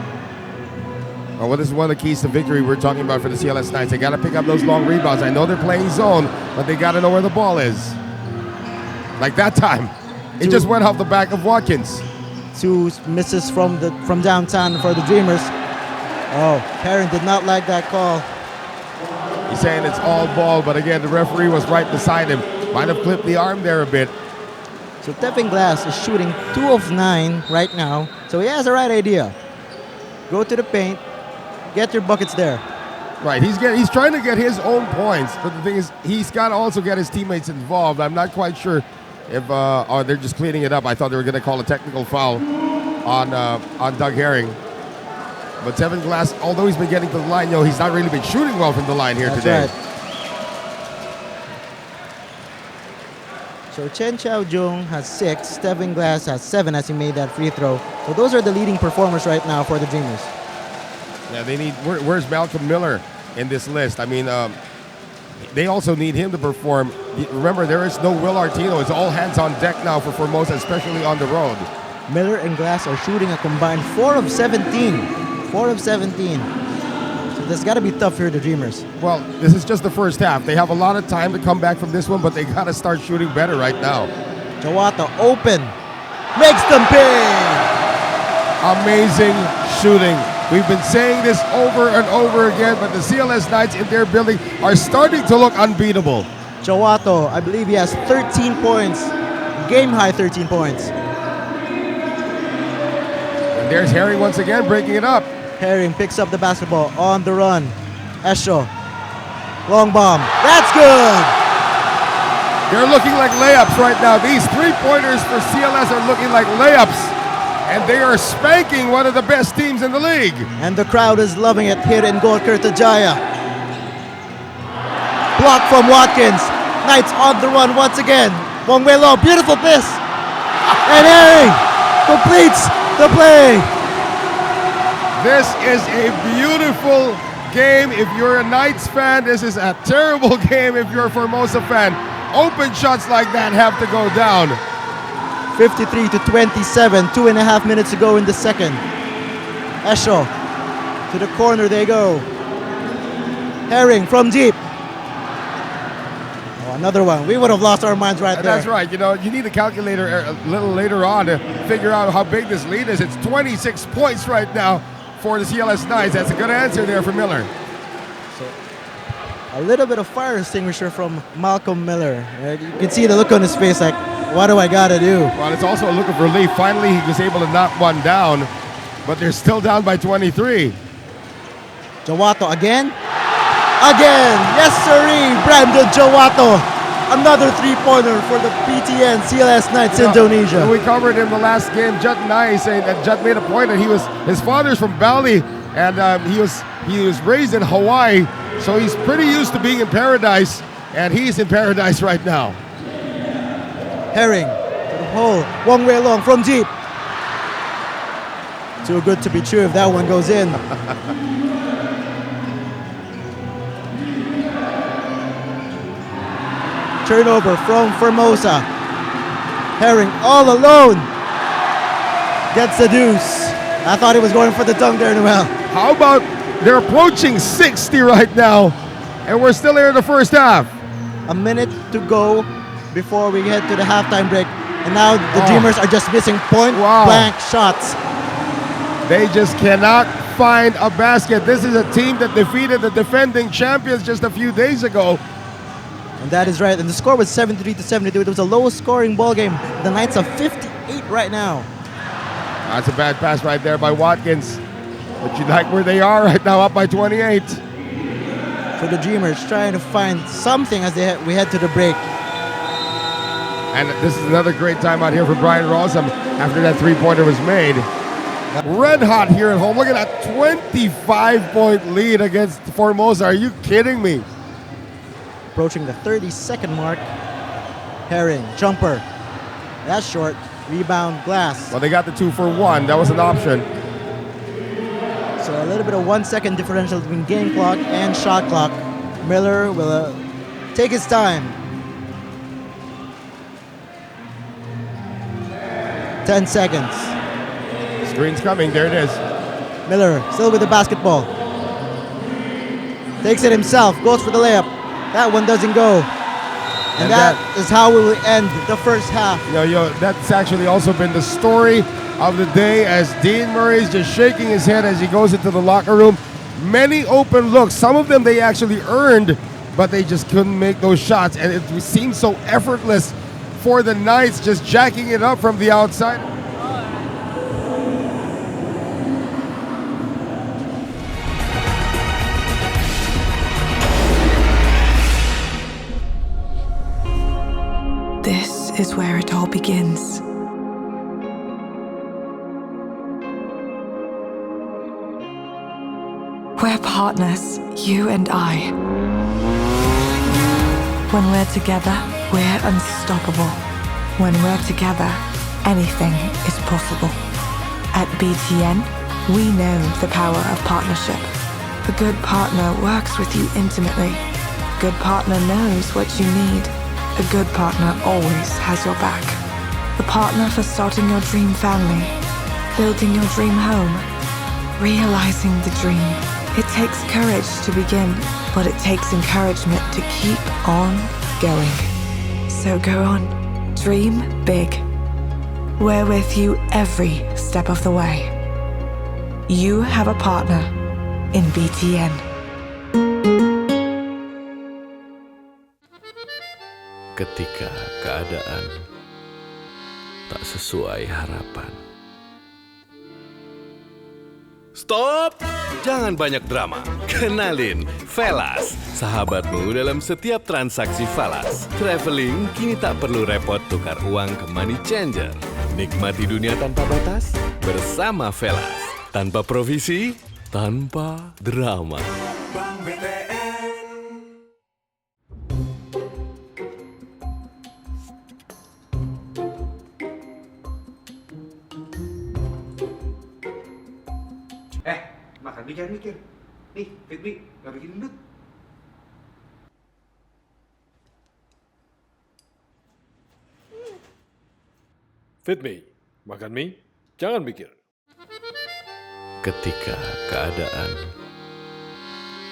Well, this is one of the keys to victory we're talking about for the CLS Knights. They got to pick up those long rebounds. I know they're playing zone, but they got to know where the ball is. Like that time, it just went off the back of Watkins. 2 misses from downtown for the Dreamers. Oh, Perrin did not like that call. He's saying it's all ball, but again, the referee was right beside him. Might have clipped the arm there a bit. So Tevin Glass is shooting 2 of 9 right now. So he has the right idea. Go to the paint, get your buckets there. Right, he's trying to get his own points, but the thing is, he's got to also get his teammates involved. I'm not quite sure if they're just cleaning it up. I thought they were going to call a technical foul on Doug Herring. But Tevin Glass, although he's been getting to the line, he's not really been shooting well from the line here today. Right. So Chen Chao Jung has 6, Tevin Glass has 7 as he made that free throw. So those are the leading performers right now for the Dreamers. Yeah, they need. Where's Malcolm Miller in this list? I mean, they also need him to perform. Remember, there is no Will Artino. It's all hands on deck now for Formosa, especially on the road. Miller and Glass are shooting a combined 4 of 17. 4 of 17. So that's got to be tough for the Dreamers. Well, this is just the first half. They have a lot of time to come back from this one, but they got to start shooting better right now. Jawato open. Makes them pay. Amazing shooting. We've been saying this over and over again, but the CLS Knights in their building are starting to look unbeatable. Jowato, I believe he has 13 points. Game high 13 points. And there's Harry once again breaking it up. Herring picks up the basketball on the run. Esho. Long bomb. That's good! They're looking like layups right now. These three-pointers for CLS are looking like layups. And they are spanking one of the best teams in the league. And the crowd is loving it here in Golkarta Jaya. Block from Watkins. Knights on the run once again. Wong Wei Lo, beautiful miss. And Herring completes the play. This is a beautiful game if you're a Knights fan. This is a terrible game if you're a Formosa fan. Open shots like that have to go down. 53-27, 2.5 minutes to go in the second. Esho, to the corner they go. Herring from deep. Oh, another one. We would have lost our minds right there. That's right. You know, you need a calculator a little later on to figure out how big this lead is. It's 26 points right now for the CLS Knights. That's a good answer there for Miller. A little bit of fire extinguisher from Malcolm Miller. You can see the look on his face like, what do I gotta do? Well, it's also a look of relief. Finally, he was able to knock one down, but they're still down by 23. Jowato again? Again! Yes, sirree! Brandon Jowato. Another three-pointer for the BTN CLS Knights Indonesia. We covered in the last game, Jut Nai, saying that Jut made a point that his father's from Bali, and he was raised in Hawaii, so he's pretty used to being in paradise, and he's in paradise right now. Herring to the hole. Wong Wei Long from deep. Too good to be true if that one goes in. Turnover from Formosa. Herring all alone. Gets the deuce. I thought he was going for the dunk there, Noel. How about they're approaching 60 right now, and we're still here in the first half. A minute to go before we head to the halftime break. And now the Dreamers are just missing point-blank shots. They just cannot find a basket. This is a team that defeated the defending champions just a few days ago. And that is right. And the score was 73-72. It was a low-scoring ball game. The Knights have 58 right now. That's a bad pass right there by Watkins. But you like where they are right now, up by 28. For the Dreamers, trying to find something as we head to the break. And this is another great time out here for Brian Rossum after that three-pointer was made. Red hot here at home. Look at that 25-point lead against Formosa. Are you kidding me? Approaching the 30-second mark. Herring, jumper. That's short. Rebound, glass. Well, they got the 2 for 1. That was an option. So a little bit of 1 second differential between game clock and shot clock. Miller will take his time. 10 seconds. Screen's coming. There it is. Miller still with the basketball. Takes it himself. Goes for the layup. That one doesn't go. And that is how we will end the first half. That's actually also been the story of the day as Dean Murray's just shaking his head as he goes into the locker room. Many open looks. Some of them they actually earned, but they just couldn't make those shots. And it seemed so effortless for the Knights, just jacking it up from the outside. This is where it all begins. We're partners, you and I. When we're together, we're unstoppable. When we're together, anything is possible. At BTN, we know the power of partnership. A good partner works with you intimately. A good partner knows what you need. A good partner always has your back. The partner for starting your dream family, building your dream home, realizing the dream. It takes courage to begin, but it takes encouragement to keep on going. So go on, dream big. We're with you every step of the way. You have a partner in BTN. ketika keadaan tak sesuai harapan. Stop! Jangan banyak drama. Kenalin, Velas, sahabatmu dalam setiap transaksi falas. Traveling kini tak perlu repot tukar uang ke money changer. Nikmati dunia tanpa batas bersama Velas. Tanpa provisi, tanpa drama. Makan mie jangan mikir. Nih, Fit mie, gak bikin gendut. Fit me, makan mie, jangan mikir. Ketika keadaan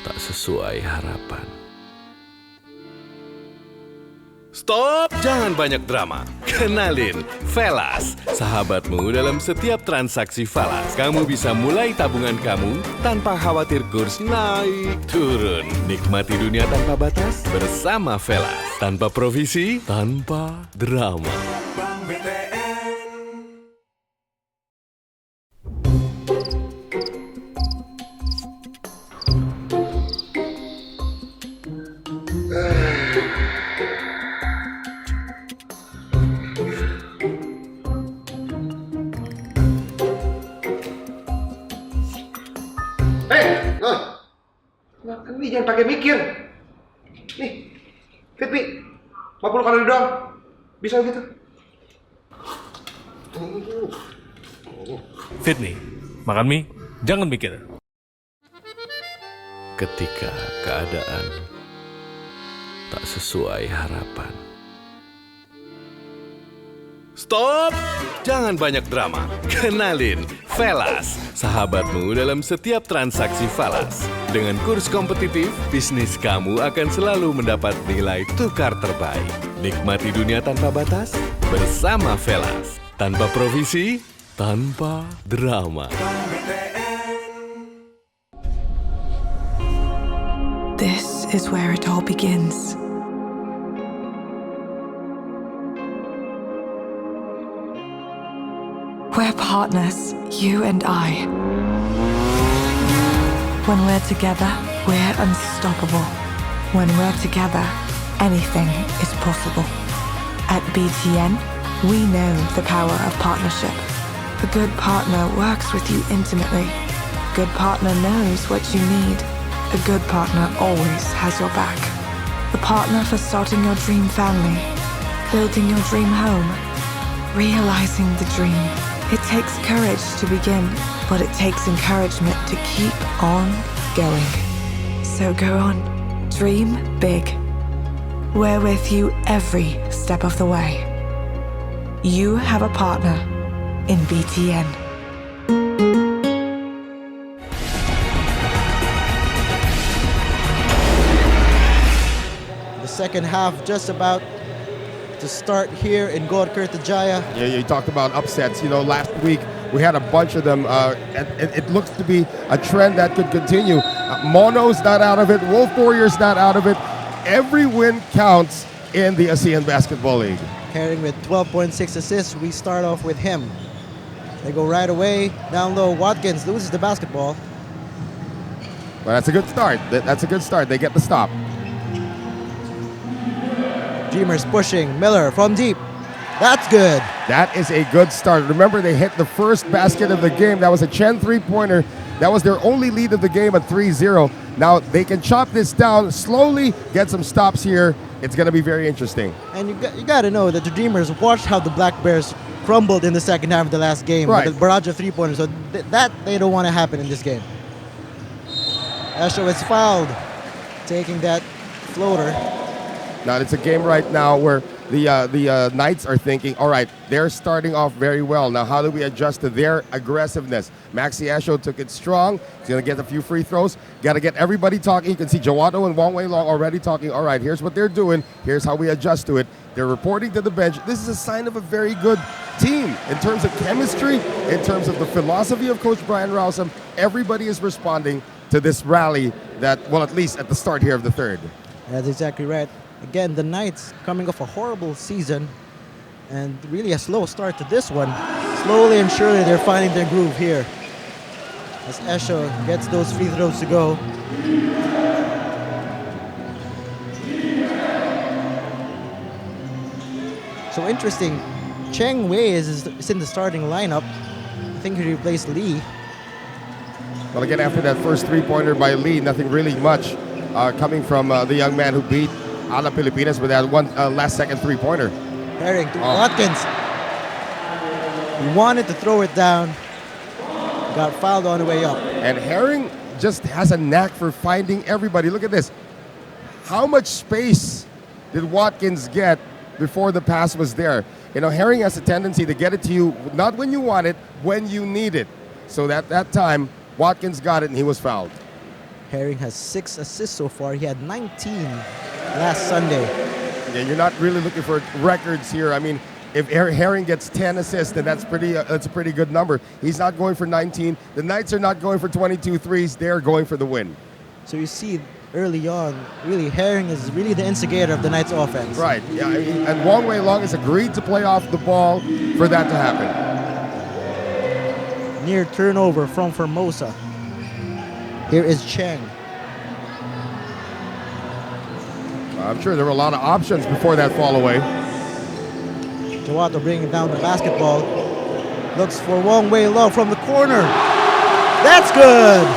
tak sesuai harapan. Stop! Jangan banyak drama. Kenalin, Velas, sahabatmu dalam setiap transaksi falas. Kamu bisa mulai tabungan kamu tanpa khawatir kurs naik turun. Nikmati dunia tanpa batas bersama Velas. Tanpa provisi, tanpa drama. Makan mie jangan pakai mikir. Nih, Fit mie, 50 kalori doang. Bisa gitu. Fit me, makan mie, jangan mikir. Ketika keadaan tak sesuai harapan. Stop! Jangan banyak drama. Kenalin, Velas, sahabatmu dalam setiap transaksi falas. Dengan kurs kompetitif, bisnis kamu akan selalu mendapat nilai tukar terbaik. Nikmati dunia tanpa batas bersama Velas. Tanpa provisi, tanpa drama. This is where it all begins. We're partners, you and I. When we're together, we're unstoppable. When we're together, anything is possible. At BTN, we know the power of partnership. A good partner works with you intimately. A good partner knows what you need. A good partner always has your back. A partner for starting your dream family, building your dream home, realizing the dream. It takes courage to begin, but it takes encouragement to keep on going. So go on, dream big. We're with you every step of the way. You have a partner in BTN. The second half just about to start here in Gor Kertajaya. Yeah, you talked about upsets. You know, last week we had a bunch of them. And it looks to be a trend that could continue. Mono's not out of it. Wolf Warriors not out of it. Every win counts in the ASEAN Basketball League. Carrying with 12.6 assists, we start off with him. They go right away. Down low, Watkins loses the basketball. Well, that's a good start. That's a good start. They get the stop. Dreamers pushing. Miller from deep. That's good. That is a good start. Remember, they hit the first basket of the game. That was a Chen three-pointer. That was their only lead of the game at 3-0. Now they can chop this down slowly, get some stops here. It's going to be very interesting. And you got to know that the Dreamers watched how the Black Bears crumbled in the second half of the last game. Right. With the barrage of three-pointers. So that they don't want to happen in this game. Esho is fouled, taking that floater. Now it's a game right now where the Knights are thinking, all right, they're starting off very well. Now how do we adjust to their aggressiveness? Maxi Asho took it strong. He's going to get a few free throws. Got to get everybody talking. You can see Jawato and Wong Wei Long already talking. All right, here's what they're doing. Here's how we adjust to it. They're reporting to the bench. This is a sign of a very good team in terms of chemistry, in terms of the philosophy of Coach Brian Rousam. Everybody is responding to this rally that, well, at least at the start here of the third. That's exactly right. Again, the Knights coming off a horrible season and really a slow start to this one. Slowly and surely they're finding their groove here as Esho gets those free throws to go. So interesting, Cheng Wei is in the starting lineup. I think he replaced Lee. Well, again, after that first three-pointer by Lee, nothing really much coming from the young man who beat Ala Pilipinas with that one last-second three-pointer. Herring to Watkins. He wanted to throw it down. Got fouled on the way up. And Herring just has a knack for finding everybody. Look at this. How much space did Watkins get before the pass was there? You know, Herring has a tendency to get it to you, not when you want it, when you need it. So that time, Watkins got it and he was fouled. Herring has 6 assists so far. He had 19 last Sunday. Yeah, you're not really looking for records here. I mean, if Herring gets 10 assists, then that's a pretty good number. He's not going for 19. The Knights are not going for 22 threes. They're going for the win. So you see early on, really, Herring is really the instigator of the Knights offense. Right, yeah, and Wong Wei Long has agreed to play off the ball for that to happen. Near turnover from Formosa. Here is Cheng. I'm sure there were a lot of options before that fall away. Jawato bringing down the basketball. Looks for Wong Wei Long from the corner. That's good!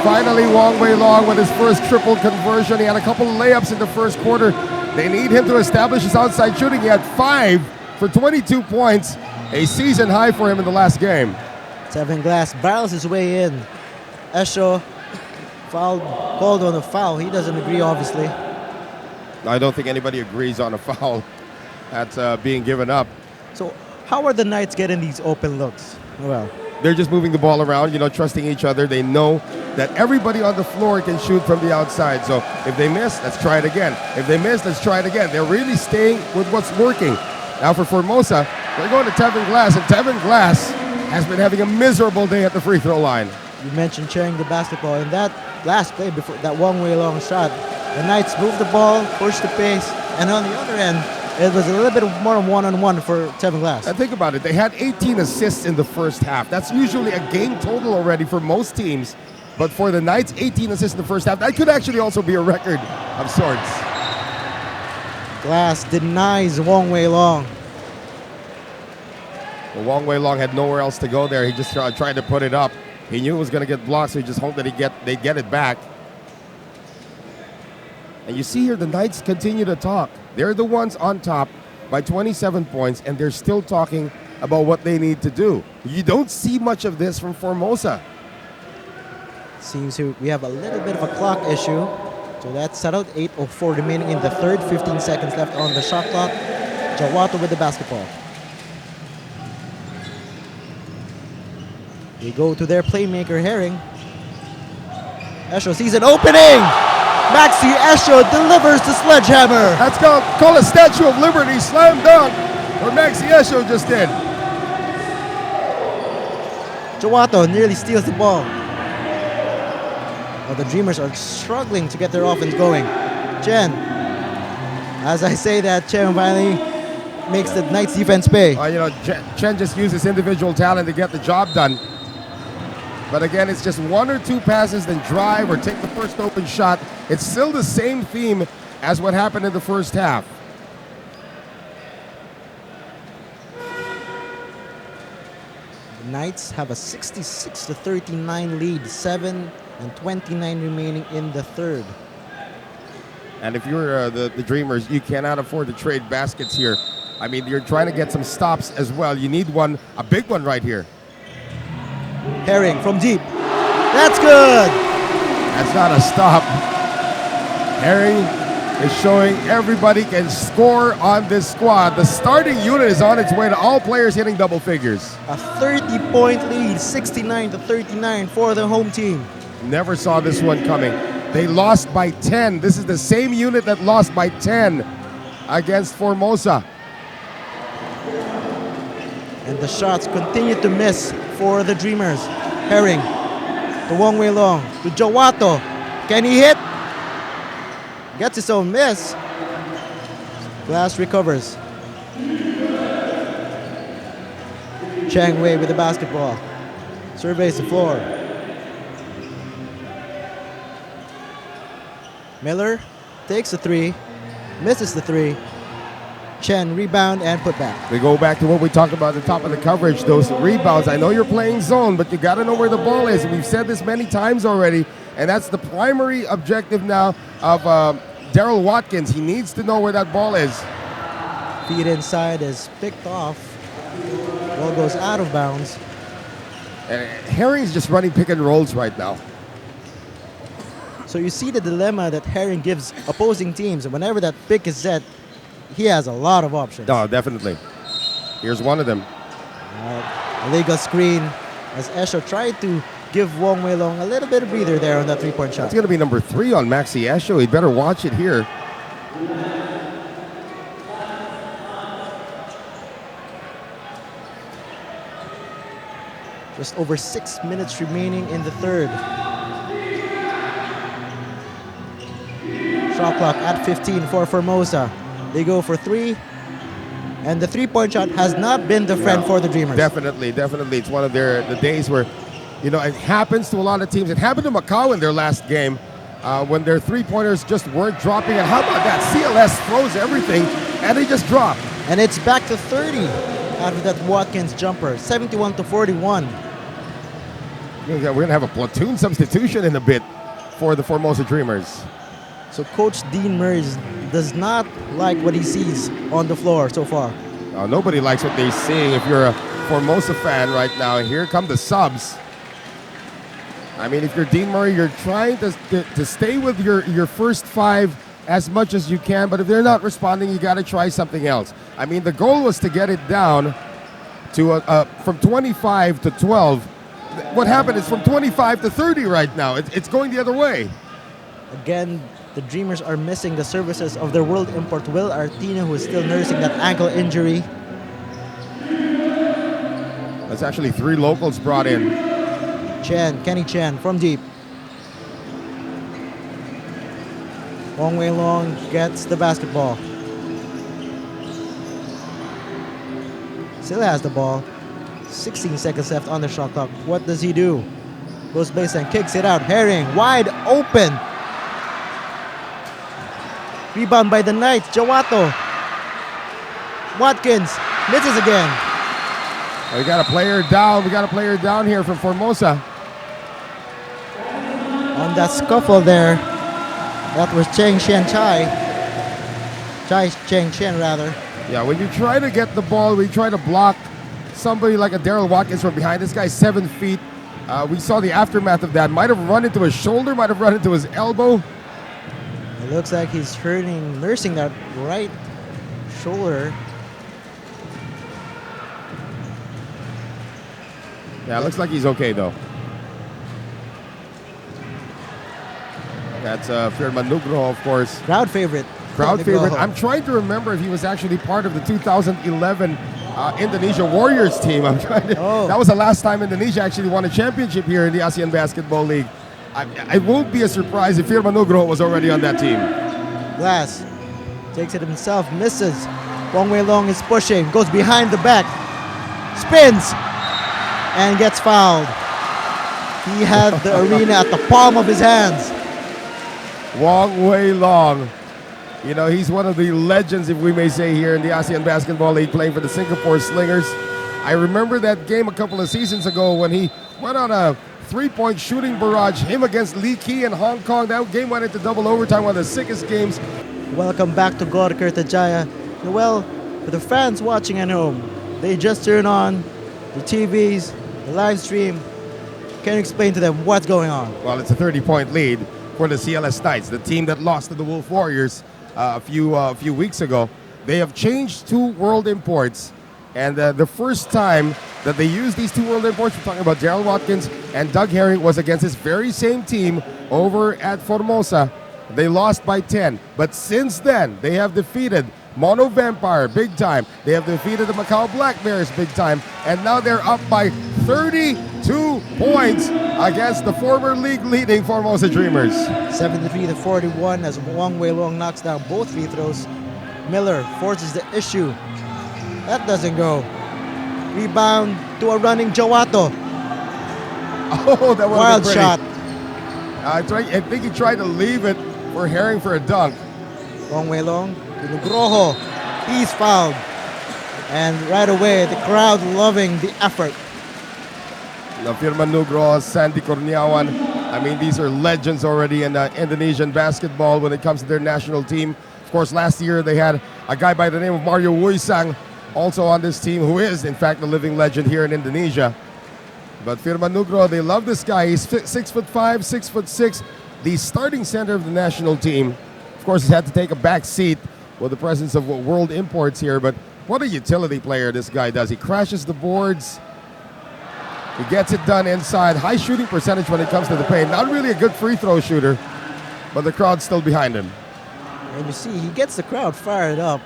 Finally, Wong Wei Long with his first triple conversion. He had a couple of layups in the first quarter. They need him to establish his outside shooting. He had 5 for 22 points. A season high for him in the last game. Tevin Glass barrels his way in. Esho called on a foul. He doesn't agree, obviously. I don't think anybody agrees on a foul that's being given up. So how are the Knights getting these open looks? Well, they're just moving the ball around, trusting each other. They know that everybody on the floor can shoot from the outside. So if they miss, let's try it again. If they miss, let's try it again. They're really staying with what's working. Now for Formosa, they're going to Tevin Glass, and Tevin Glass has been having a miserable day at the free throw line. You mentioned Cheng the basketball. In that last play before that Wong Wei Long shot, the Knights moved the ball, pushed the pace, and on the other end, it was a little bit more one-on-one for Tevin Glass. And think about it. They had 18 assists in the first half. That's usually a game total already for most teams. But for the Knights, 18 assists in the first half. That could actually also be a record of sorts. Glass denies Wong Wei Long. Well, Wong Wei Long had nowhere else to go there. He just tried to put it up. He knew it was going to get blocked, so he just hoped that they'd get it back. And you see here, the Knights continue to talk. They're the ones on top by 27 points, and they're still talking about what they need to do. You don't see much of this from Formosa. Seems we have a little bit of a clock issue. So that's settled. 8:04 remaining in the third. 15 seconds left on the shot clock. Jawato with the basketball. They go to their playmaker, Herring. Esho sees an opening. Maxi Esho delivers the sledgehammer. That's called a Statue of Liberty slam dunk, what Maxi Esho just did. Jawato nearly steals the ball. Well, the Dreamers are struggling to get their offense going. Chen. As I say that, Chen finally makes the Knights defense pay. Chen just uses individual talent to get the job done. But again, it's just 1 or 2 passes, then drive or take the first open shot. It's still the same theme as what happened in the first half. The Knights have a 66-39 lead, 7:29 remaining in the third. And if you're the Dreamers, you cannot afford to trade baskets here. I mean, you're trying to get some stops as well. You need one, a big one right here. Herring from deep. That's good. That's not a stop. Herring is showing everybody can score on this squad. The starting unit is on its way to all players hitting double figures. A 30-point lead, 69-39 for the home team. Never saw this one coming. They lost by 10. This is the same unit that lost by 10 against Formosa. And the shots continue to miss for the Dreamers. Herring to Wong Wei Long to Jawato. Can he hit? Gets his own miss. Glass recovers. Chang Wei with the basketball. Surveys the floor. Miller takes the three. Misses the three. Chen rebound and put back. We go back to what we talked about at the top of the coverage, those rebounds. I know you're playing zone, but you got to know where the ball is. We've said this many times already, and that's the primary objective now of Daryl Watkins. He needs to know where that ball is. Feed inside is picked off. Ball goes out of bounds. And Herring's just running pick and rolls right now. So you see the dilemma that Herring gives opposing teams. And whenever that pick is set, he has a lot of options. No, definitely. Here's one of them. Illegal screen as Esho tried to give Wong Wei Long a little bit of breather there on that three-point shot. It's going to be number 3 on Maxi Esho. He'd better watch it here. Just over 6 minutes remaining in the third. Shot clock at 15 for Formosa. They go for 3. And the three-point shot has not been the friend for the Dreamers. Definitely. It's one of the days where, it happens to a lot of teams. It happened to Macau in their last game when their three-pointers just weren't dropping. And how about that? CLS throws everything, and they just drop. And it's back to 30 after that Watkins jumper, 71-41. We're going to have a platoon substitution in a bit for the Formosa Dreamers. So Coach Dean Murray does not like what he sees on the floor so far. Nobody likes what they're seeing if you're a Formosa fan right now. And here come the subs. I mean, if you're Dean Murray, you're trying to stay with your first 5 as much as you can. But if they're not responding, you got to try something else. I mean, the goal was to get it down to from 25 to 12. What happened is from 25 to 30 right now. It's going the other way. Again, the Dreamers are missing the services of their world import, Will Artino, who is still nursing that ankle injury. That's actually 3 locals brought in. Kenny Chen from deep. Wong Wei Long gets the basketball. Still has the ball. 16 seconds left on the shot clock. What does he do? Goes baseline, kicks it out. Herring wide open. Rebound by the Knights. Jawato. Watkins misses again. We got a player down. We got a player down here from Formosa. On that scuffle there, that was Cheng Chen Chai. Cheng Chen rather. Yeah, when you try to get the ball, we try to block somebody like a Daryl Watkins from behind. This guy's 7 feet. We saw the aftermath of that. Might have run into his shoulder, might have run into his elbow. It looks like he's nursing that right shoulder. Yeah, it looks like he's okay though. That's Firman Nugroho, of course. Crowd favorite. Crowd favorite. I'm trying to remember if he was actually part of the 2011 Indonesia Warriors team. I'm trying to. Oh. That was the last time Indonesia actually won a championship here in the ASEAN Basketball League. I won't be a surprise if Firman Nugroho was already on that team. Glass takes it himself, misses. Wong Wei Long is pushing, goes behind the back, spins, and gets fouled. He had the arena at the palm of his hands. Wong Wei Long. He's one of the legends, if we may say, here in the ASEAN Basketball League, playing for the Singapore Slingers. I remember that game a couple of seasons ago when he went on a 3-point shooting barrage, him against Lee Kee in Hong Kong. That game went into double overtime, one of the sickest games. Welcome back to Gor Kertajaya. Well, for the fans watching at home, they just turn on the TVs, the live stream. Can you explain to them what's going on? Well, it's a 30-point lead for the CLS Knights, the team that lost to the Wolf Warriors a few weeks ago. They have changed 2 world imports, and the first time that they used these 2 world imports, we're talking about Daryl Watkins and Doug Herring, was against this very same team over at Formosa. They lost by 10, but since then they have defeated Mono Vampire big time. They have defeated the Macau Black Bears big time, and now they're up by 32 points against the former league-leading Formosa Dreamers. 73-41 as Wong Wei Long knocks down both free throws. Miller forces the issue. That doesn't go. Rebound to a running Jawato. Oh, that was Wild shot. I think he tried to leave it for Herring for a dunk. Long way long to Nugroho. He's fouled. And right away, the crowd loving the effort. Now, Firman Nugroho, Sandy Corniawan. I mean, these are legends already in Indonesian basketball when it comes to their national team. Of course, last year they had a guy by the name of Mario Wuisang also on this team, who is, in fact, a living legend here in Indonesia. But Firman Nugroho, they love this guy. He's 6'5", 6'6", the starting center of the national team. Of course, he's had to take a back seat with the presence of world imports here, but what a utility player this guy does. He crashes the boards. He gets it done inside. High shooting percentage when it comes to the paint. Not really a good free throw shooter, but the crowd's still behind him. And you see, he gets the crowd fired up.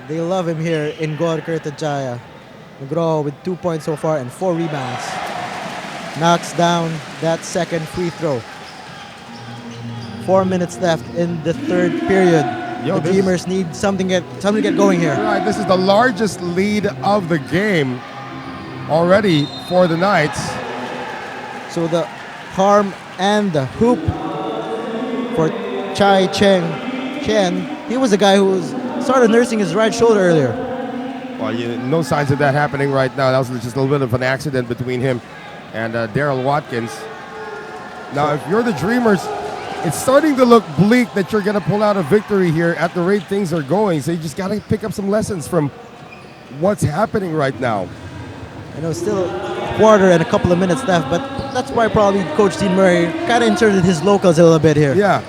They love him here in Gor Kertajaya. Nugroho with 2 points so far and 4 rebounds. Knocks down that second free throw. 4 minutes left in the third period. The Dreamers need something to get going here. Right, this is the largest lead of the game already for the Knights. So the harm and the hoop for Chai Chen. He was the guy who started nursing his right shoulder earlier. Well, no signs of that happening right now. That was just a little bit of an accident between him and Daryl Watkins. Now, if you're the Dreamers, it's starting to look bleak that you're going to pull out a victory here at the rate things are going. So you just got to pick up some lessons from what's happening right now. I know still a quarter and a couple of minutes left, but that's why probably Coach Dean Murray kind of inserted his locals a little bit here. Yeah.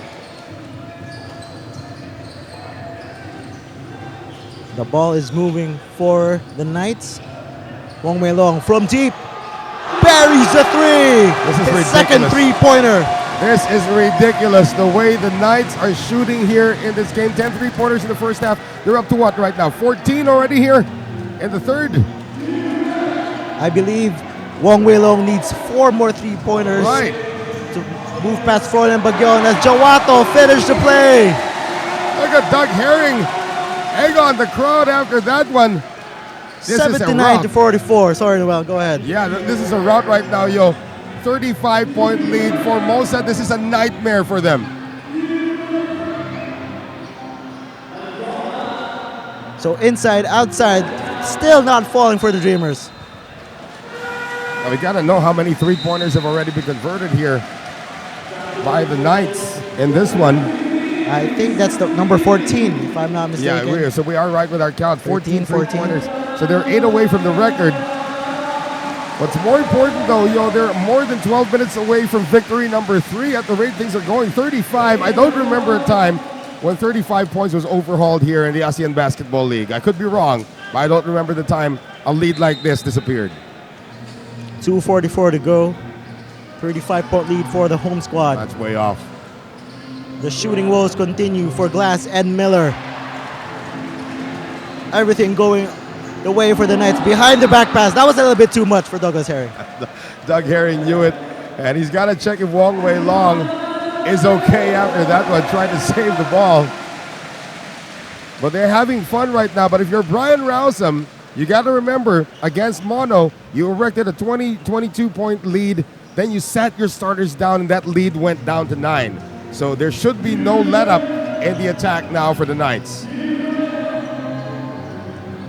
The ball is moving for the Knights. Wong Wei Long from deep. Buries the three. This is ridiculous. Second three-pointer. This is ridiculous, the way the Knights are shooting here in this game. 10 three-pointers in the first half. They're up to what right now? 14 already here in the third. I believe Wong Wei Long needs 4 more three-pointers to move past Froilan Bagyon as Jawato finished the play. Look at Doug Herring. Egg on the crowd after that one. This 79 to 44. Sorry, Noel, go ahead. Yeah, this is a rout right now, yo. 35-point lead for Formosa. This is a nightmare for them. So inside, outside, still not falling for the Dreamers. Now we got to know how many three-pointers have already been converted here by the Knights in this one. I think that's the number 14, if I'm not mistaken. Yeah, so we are right with our count. 14 14. three-pointers. So they're 8 away from the record. What's more important, though, they're more than 12 minutes away from victory number 3 at the rate things are going. 35. I don't remember a time when 35 points was overhauled here in the ASEAN Basketball League. I could be wrong, but I don't remember the time a lead like this disappeared. 2:44 to go. 35-point lead for the home squad. That's way off. The shooting woes continue for Glass and Miller. Everything going the way for the Knights. Behind the back pass. That was a little bit too much for Douglas Herring. Doug Herring knew it, and he's got to check if Wong Wei Long is okay after that one, trying to save the ball. But they're having fun right now. But if you're Brian Rousam, you got to remember, against Mono, you erected a 22-point lead. Then you sat your starters down, and that lead went down to 9. So there should be no let-up in the attack now for the Knights.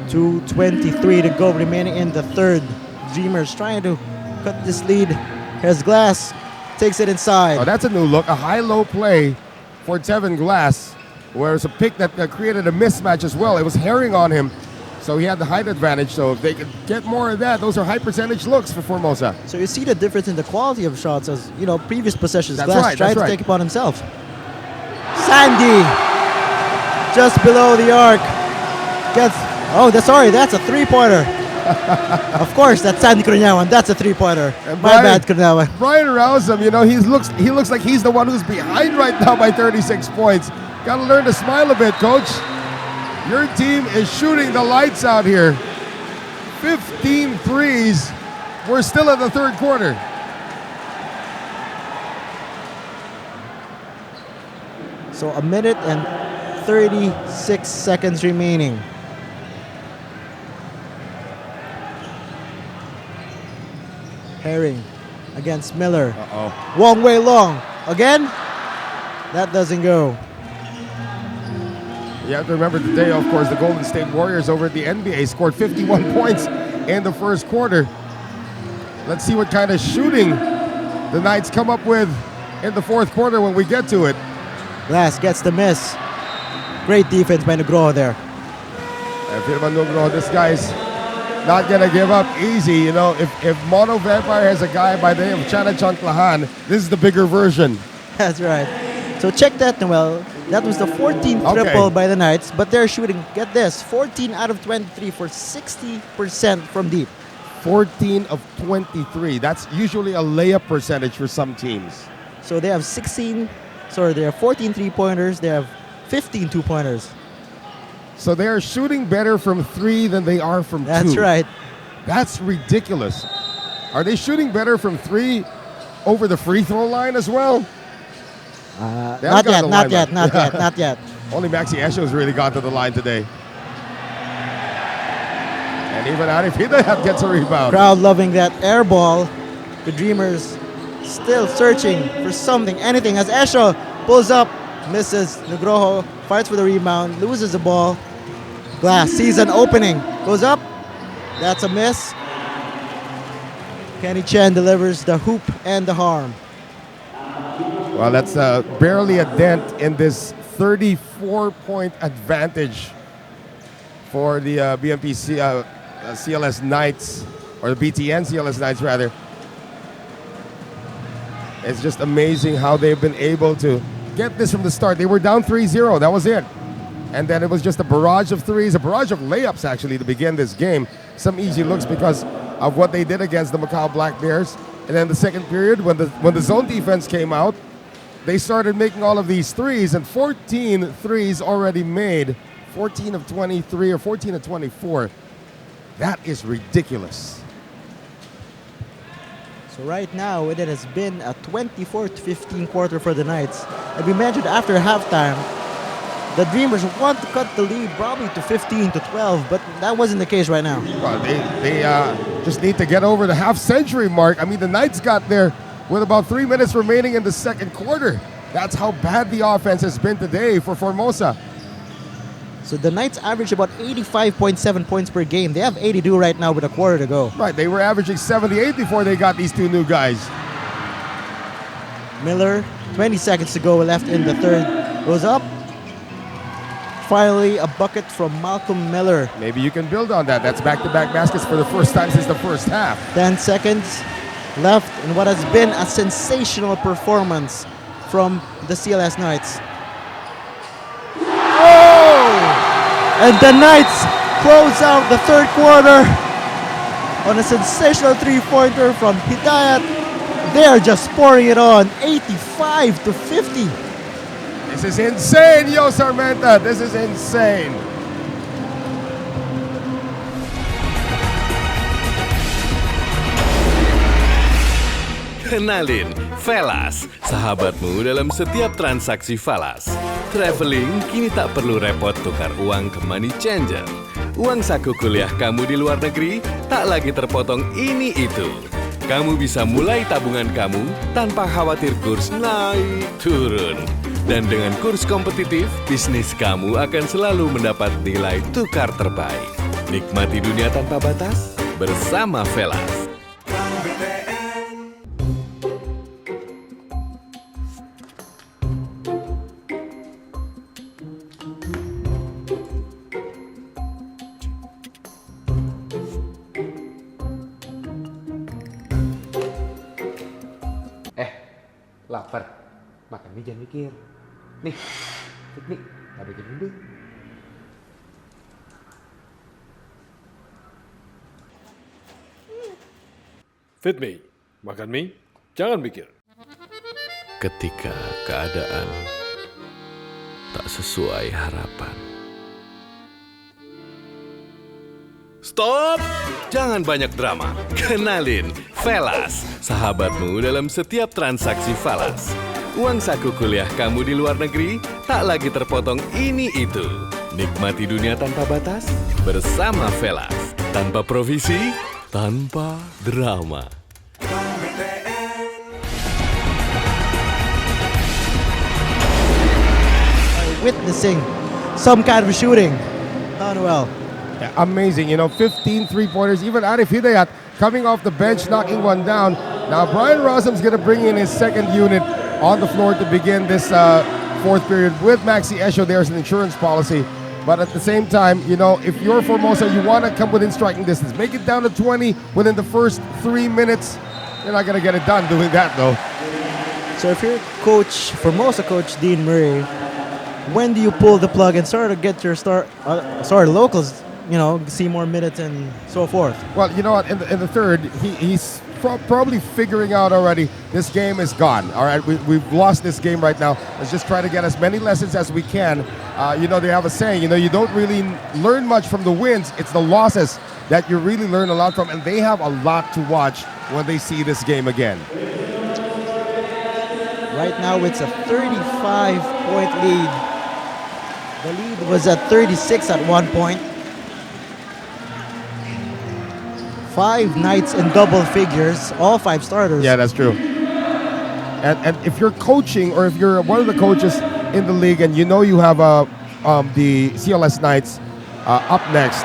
2:23 to go remaining in the third. Dreamers trying to cut this lead. Here's Glass. Takes it inside. Oh, that's a new look. A high-low play for Tevin Glass, where it's a pick that created a mismatch as well. It was Herring on him, so he had the height advantage. So if they could get more of that, those are high-percentage looks for Formosa. So you see the difference in the quality of shots as, previous possessions. That's Glass right, tried that's to right. take it upon himself. Sandy, just below the arc, gets. That's a three-pointer. Of course, that's Sandy Corneawan. That's a three-pointer. My bad, Corneawan. Brian Rousam, he looks like he's the one who's behind right now by 36 points. Got to learn to smile a bit, coach. Your team is shooting the lights out here. 15 threes. We're still in the third quarter. So a minute and 36 seconds remaining. Herring against Miller. Wong Wei Long. Again? That doesn't go. You have to remember today, of course, the Golden State Warriors over at the NBA scored 51 points in the first quarter. Let's see what kind of shooting the Knights come up with in the fourth quarter when we get to it. Glass gets the miss. Great defense by Nugroho there. And Firman Nugroho, this guy's not going to give up easy. You know, if Mono Vampire has a guy by the name of Chana Chantlahan, this is the bigger version. That's right. So check that, Noel. That was the 14th triple by the Knights, but they're shooting, get this, 14 out of 23 for 60% from deep. 14 of 23. That's usually a layup percentage for some teams. So they have 14 3-pointers. They have 15 2-pointers. So they are shooting better from three than they are from two. That's right. That's ridiculous. Are they shooting better from three over the free throw line as well? Not yet. Only Maxi Esho's really got to the line today. And even Arif Hidayat gets a rebound. Crowd loving that air ball. The Dreamers still searching for something, anything, as Esho pulls up, misses. Nugroho fights for the rebound, loses the ball. Glass sees an opening, goes up. That's a miss. Kenny Chen delivers the hoop and the harm. Well, that's barely a dent in this 34-point advantage for the BMP CLS Knights, or the BTN CLS Knights rather. It's just amazing how they've been able to get this from the start. They were down 3-0, that was it. And then it was just a barrage of threes, a barrage of layups actually to begin this game. Some easy looks because of what they did against the Macau Black Bears. And then the second period, when the zone defense came out, they started making all of these threes, and 14 threes already made. 14 of 23 or 14 of 24. That is ridiculous. So right now, it has been a 24-15 quarter for the Knights. And we mentioned after halftime, the Dreamers want to cut the lead probably to 15-12, but that wasn't the case right now. Well, they just need to get over the half-century mark. I mean, the Knights got there with about 3 minutes remaining in the second quarter. That's how bad the offense has been today for Formosa. So the Knights average about 85.7 points per game. They have 82 right now with a quarter to go. Right, they were averaging 78 before they got these two new guys. Miller, 20 seconds to go left in the third. Goes up. Finally, a bucket from Malcolm Miller. Maybe you can build on that. That's back-to-back baskets for the first time since the first half. 10 seconds left in what has been a sensational performance from the CLS Knights. And the Knights close out the third quarter on a sensational three-pointer from Hidayat. They are just pouring it on, 85-50. This is insane, Yo Sarmenta. This is insane. Kenalin, Velas, sahabatmu dalam setiap transaksi falas. Traveling kini tak perlu repot tukar uang ke money changer. Uang saku kuliah kamu di luar negeri tak lagi terpotong ini itu. Kamu bisa mulai tabungan kamu tanpa khawatir kurs naik turun. Dan dengan kurs kompetitif, bisnis kamu akan selalu mendapat nilai tukar terbaik. Nikmati dunia tanpa batas bersama Velas. Lapar, makan nih jangan mikir. Nih, nih, tak bikin dulu. Fit me, makan mie, jangan mikir. Ketika keadaan tak sesuai harapan. Stop! Jangan banyak drama. Kenalin, Velas, sahabatmu dalam setiap transaksi falas. Uang saku kuliah kamu di luar negeri tak lagi terpotong ini itu. Nikmati dunia tanpa batas bersama Velas. Tanpa provisi, tanpa drama. Witnessing some kind of shooting. Done well. Yeah, amazing, 15 three-pointers, even Arif Hidayat coming off the bench, knocking one down. Now Brian Rossum's going to bring in his second unit on the floor to begin this fourth period with Maxi Esho. There's an insurance policy. But at the same time, if you're Formosa, you want to come within striking distance. Make it down to 20 within the first 3 minutes. You're not going to get it done doing that, though. So if you're Formosa coach Dean Murray, when do you pull the plug and sort of get your locals, see more minutes and so forth? Well, you know what? In the third, he's probably figuring out already this game is gone. All right, we've lost this game right now. Let's just try to get as many lessons as we can. They have a saying, you don't really learn much from the wins. It's the losses that you really learn a lot from, and they have a lot to watch when they see this game again. Right now, it's a 35-point lead. The lead was at 36 at one point. 5 Knights in double figures, all 5 starters. Yeah, that's true. And if you're coaching, or if you're one of the coaches in the league, and you have the CLS Knights up next,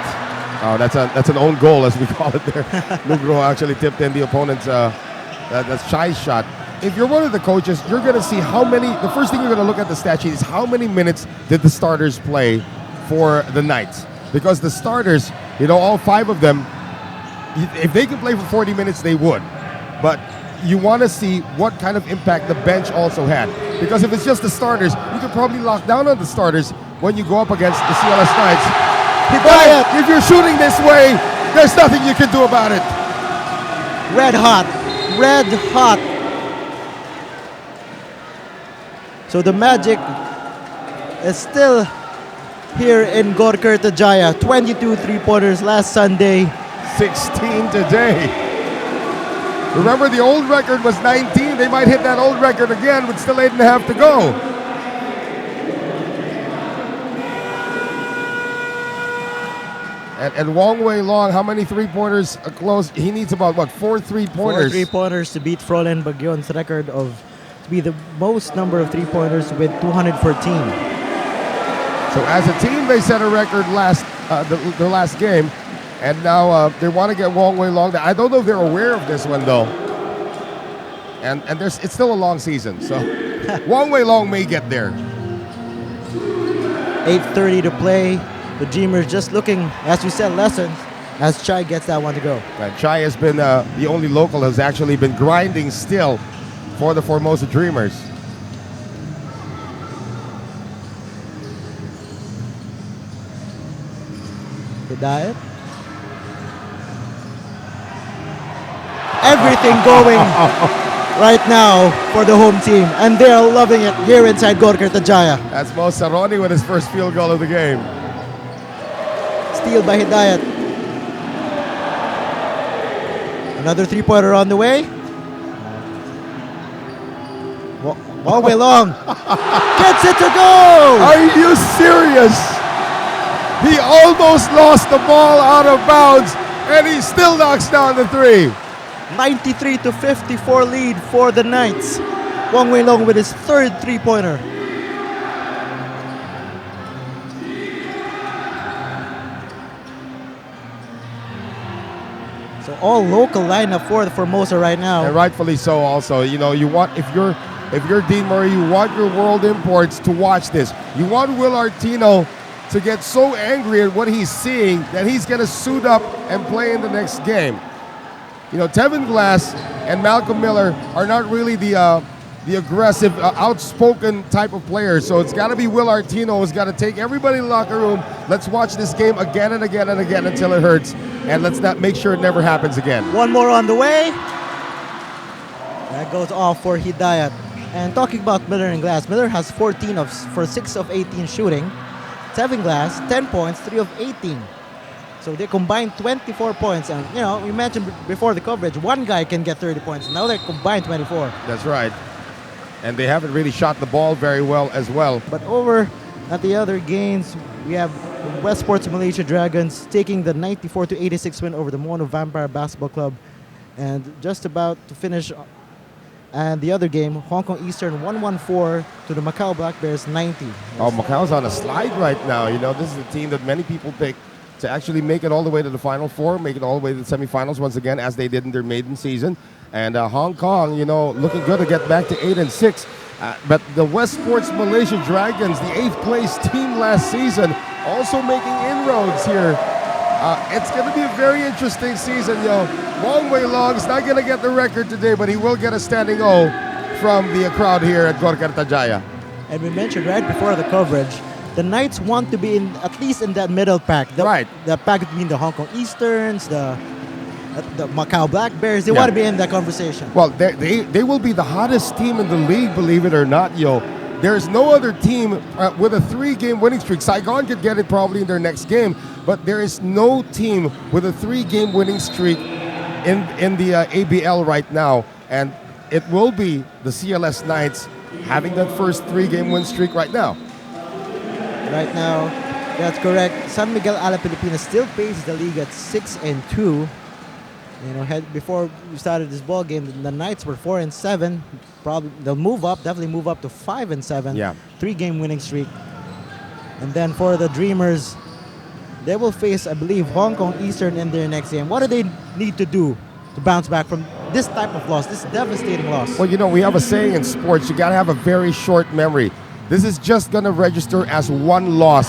that's an own goal, as we call it there. Nugro actually tipped in the opponent's that's Chai's shot. If you're one of the coaches, you're going to see the first thing you're going to look at the stat sheet is how many minutes did the starters play for the Knights. Because the starters, all 5 of them, if they could play for 40 minutes, they would. But you want to see what kind of impact the bench also had. Because if it's just the starters, you could probably lock down on the starters when you go up against the CLS Knights. But if you're shooting this way, there's nothing you can do about it. Red hot. Red hot. So the magic is still here in Gorkert Jaya. 22 three-pointers last Sunday. 16 today. Remember, the old record was 19. They might hit that old record again with still 8.5 to go. And Wong Wei Long, how many three-pointers close? He needs about, 4 three-pointers? 4 three-pointers to beat Frolen Bagyon's record to be the most number of three-pointers with 214. So as a team, they set a record their last game. And now they want to get Wong Wei Long. I don't know if they're aware of this one, though. And it's still a long season, so Wong Wei Long may get there. 8:30 to play. The Dreamers just looking, as you said, lessons as Chai gets that one to go. Right. Chai has been the only local who's actually been grinding still for the Formosa Dreamers. Hidayat. Everything going right now for the home team, and they're loving it here inside Gorkert Jaya. That's Mo Saroni with his first field goal of the game. Steal by Hidayat. Another three-pointer on the way. Wong Wei Long gets it to go! Are you serious? He almost lost the ball out of bounds, and he still knocks down the three. 93 to 54 lead for the Knights. Wong Wei Long with his third three-pointer. So all local lineup for the Formosa right now. And rightfully so also. You want, if you're Dean Murray, you want your world imports to watch this. You want Will Artino to get so angry at what he's seeing that he's going to suit up and play in the next game. Tevin Glass and Malcolm Miller are not really the aggressive, outspoken type of players. So it's got to be Will Artino who's got to take everybody in the locker room. Let's watch this game again and again and again until it hurts. And let's not make sure it never happens again. One more on the way. That goes off for Hidayat. And talking about Miller and Glass, Miller has 6 of 18 shooting. Tevin Glass, 10 points, 3 of 18. So they combined 24 points. And, we mentioned before the coverage, one guy can get 30 points. Now they combined 24. That's right. And they haven't really shot the ball very well as well. But over at the other games, we have West Sports Malaysia Dragons taking the 94-86 win over the Mono Vampire Basketball Club. And just about to finish. And the other game, Hong Kong Eastern 114 to the Macau Black Bears 90. Oh, Macau's on a slide right now. You know, this is a team that many people pick to actually make it all the way to the Final Four, make it all the way to the semifinals once again, as they did in their maiden season. And Hong Kong, you know, looking good to get back to 8-6. But the West Sports Malaysia Dragons, the 8th place team last season, also making inroads here. It's going to be a very interesting season, yo. Wong Wei Long's not going to get the record today, but he will get a standing O from the crowd here at Gor Kartajaya. And we mentioned right before the coverage, the Knights want to be in at least in that middle pack. Right. The pack between the Hong Kong Easterns, the Macau Black Bears. They want to be in that conversation. Well, they will be the hottest team in the league, believe it or not, yo. There's no other team with a 3-game winning streak. Saigon could get it probably in their next game, but there is no team with a 3-game winning streak in the ABL right now. And it will be the CLS Knights having that first 3-game win streak right now. Right now, that's correct. San Miguel Ala Pilipinas still paces the league at 6-2. You know, before we started this ball game, the Knights were 4-7. Probably they'll definitely move up to 5-7. Yeah. 3-game winning streak. And then for the Dreamers, they will face, I believe, Hong Kong Eastern in their next game. What do they need to do to bounce back from this type of loss, this devastating loss? Well, you know, we have a saying in sports, you got to have a very short memory. This is just going to register as one loss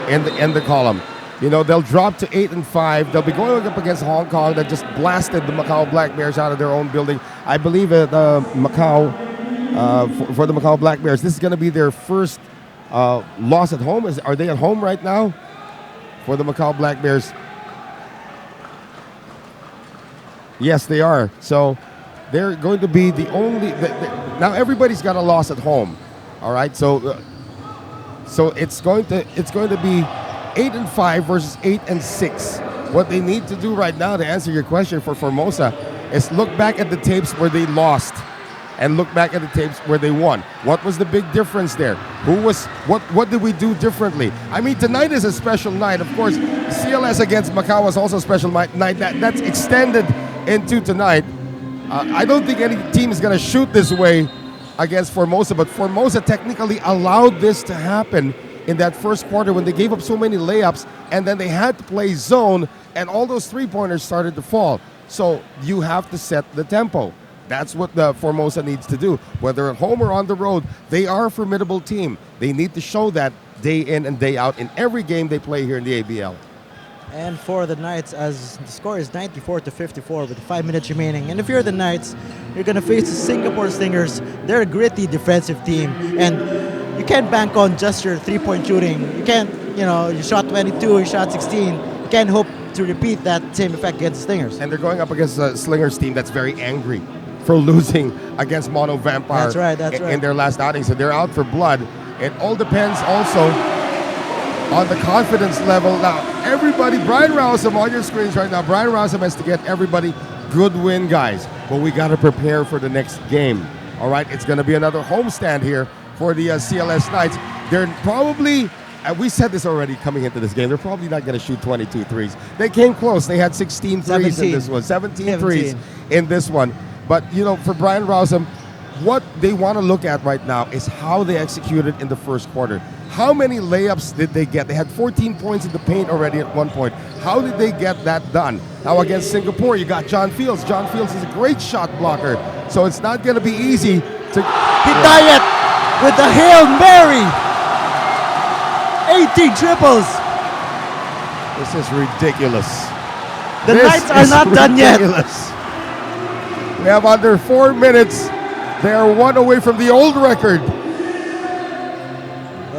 in the column. You know, they'll drop to 8-5. They'll be going up against Hong Kong that just blasted the Macau Black Bears out of their own building. I believe at Macau, for the Macau Black Bears, this is going to be their first loss at home. Are they at home right now for the Macau Black Bears? Yes, they are. So they're going to be the only. Now everybody's got a loss at home. All right, so it's going to be 8-5 versus 8-6. What they need to do right now to answer your question for Formosa is look back at the tapes where they lost and look back at the tapes where they won. What was the big difference there? What did we do differently? I mean, tonight is a special night. Of course, CLS against Macau was also a special night. That's extended into tonight. I don't think any team is going to shoot this way against Formosa, but Formosa technically allowed this to happen in that first quarter when they gave up so many layups, and then they had to play zone, and all those three-pointers started to fall. So you have to set the tempo. That's what the Formosa needs to do. Whether at home or on the road, they are a formidable team. They need to show that day in and day out in every game they play here in the ABL. And for the Knights, as the score is 94-54 with 5 minutes remaining. And if you're the Knights, you're going to face the Singapore Stingers. They're a gritty defensive team. And you can't bank on just your three-point shooting. You can't, you shot 22, you shot 16. You can't hope to repeat that same effect against the Stingers. And they're going up against a Slingers team that's very angry for losing against Mono Vampire. That's right. In their last outing. So they're out for blood. It all depends also on the confidence level. Now, everybody, Brian Rousem on your screens right now. Brian Rousem has to get everybody good win, guys. But we got to prepare for the next game. All right, it's going to be another homestand here for the CLS Knights. They're probably, we said this already coming into this game, they're probably not going to shoot 22 threes. They came close. They had 16 threes in this one, 17 threes in this one. But, for Brian Rousem, what they want to look at right now is how they executed in the first quarter. How many layups did they get? They had 14 points in the paint already at one point. How did they get that done? Now against Singapore, you got John Fields. John Fields is a great shot blocker, so it's not going to be easy to... Hidayat with the Hail Mary! 18 triples! This is ridiculous. The Knights are not done yet. We have under 4 minutes. They are one away from the old record.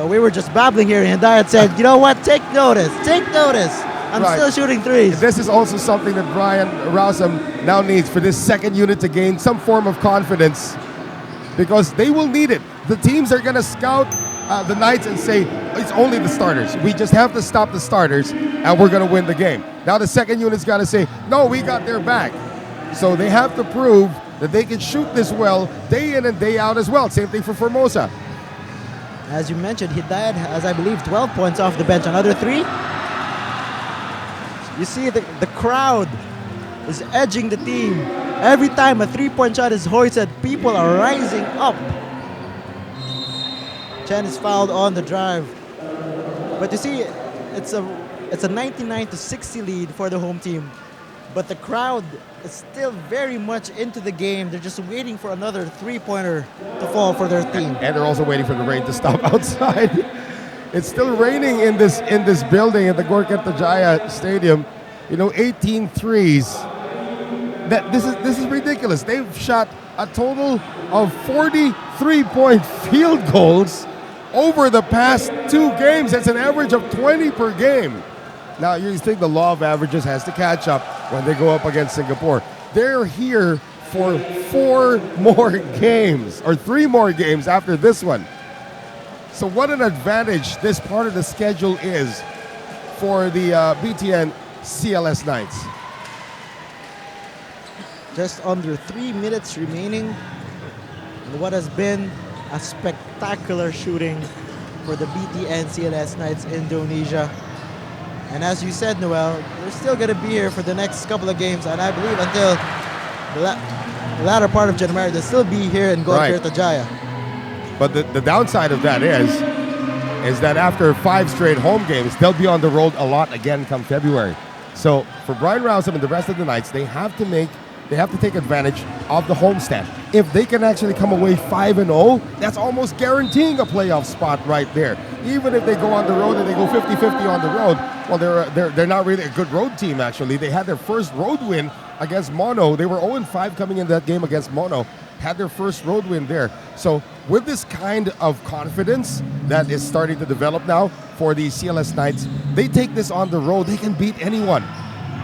We were just babbling here, and Hidayat said, you know what, take notice. I'm still shooting threes. This is also something that Brian Rousem now needs for this second unit to gain some form of confidence, because they will need it. The teams are going to scout the Knights and say, it's only the starters. We just have to stop the starters, and we're going to win the game. Now the second unit's got to say, no, we got their back. So they have to prove that they can shoot this well day in and day out as well. Same thing for Formosa. As you mentioned, Hidayat has, I believe, 12 points off the bench. Another 3. You see the crowd is edging the team. Every time a 3-point shot is hoisted, people are rising up. Chen is fouled on the drive. But you see, it's a 99-60 lead for the home team. But the crowd is still very much into the game. They're just waiting for another 3-pointer to fall for their team. And they're also waiting for the rain to stop outside. It's still raining in this building at the Gorkata Jaya Stadium. 18 threes. This is ridiculous. They've shot a total of 40 3-point field goals over the past 2 games. That's an average of 20 per game. Now, you think the law of averages has to catch up when they go up against Singapore. They're here for 4 more games, or 3 more games after this one. So what an advantage this part of the schedule is for the BTN CLS Knights. Just under 3 minutes remaining in what has been a spectacular shooting for the BTN CLS Knights Indonesia. And as you said, Noel, they're still going to be here for the next couple of games, and I believe until the latter part of January, they'll still be here in Gorkata Jaya. But the downside of that is that after 5 straight home games, they'll be on the road a lot again come February. So for Brian Rousem and the rest of the Knights, they have to take advantage of the homestand. If they can actually come away 5-0, that's almost guaranteeing a playoff spot right there. Even if they go on the road and they go 50-50 on the road, well, they're not really a good road team, actually. They had their first road win against Mono. They were 0-5 coming in that game against Mono. Had their first road win there. So with this kind of confidence that is starting to develop now for the CLS Knights, they take this on the road. They can beat anyone.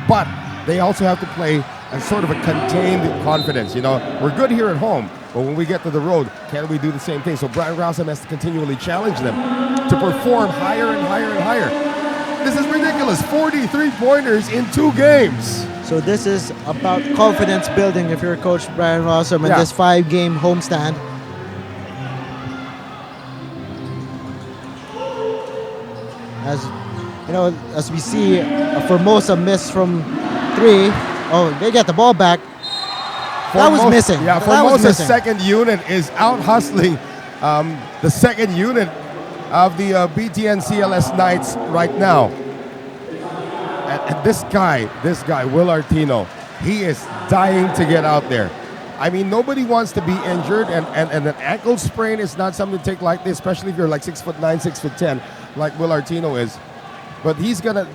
But they also have to play a sort of a contained confidence. We're good here at home, but when we get to the road, can we do the same thing? So Brian Rousem has to continually challenge them to perform higher and higher and higher. This is ridiculous. 43 pointers in 2 games. So this is about confidence building if you're Coach Brian Rossum in this 5-game homestand. As we see, a Formosa miss from 3. Oh, they get the ball back. That was missing. Yeah, Formosa's second unit is out hustling the second unit of the BTN CLS Knights right now. And this guy, Will Artino, he is dying to get out there. I mean, nobody wants to be injured, and an ankle sprain is not something to take lightly, especially if you're like 6'9", 6'10", like Will Artino is. But he's gonna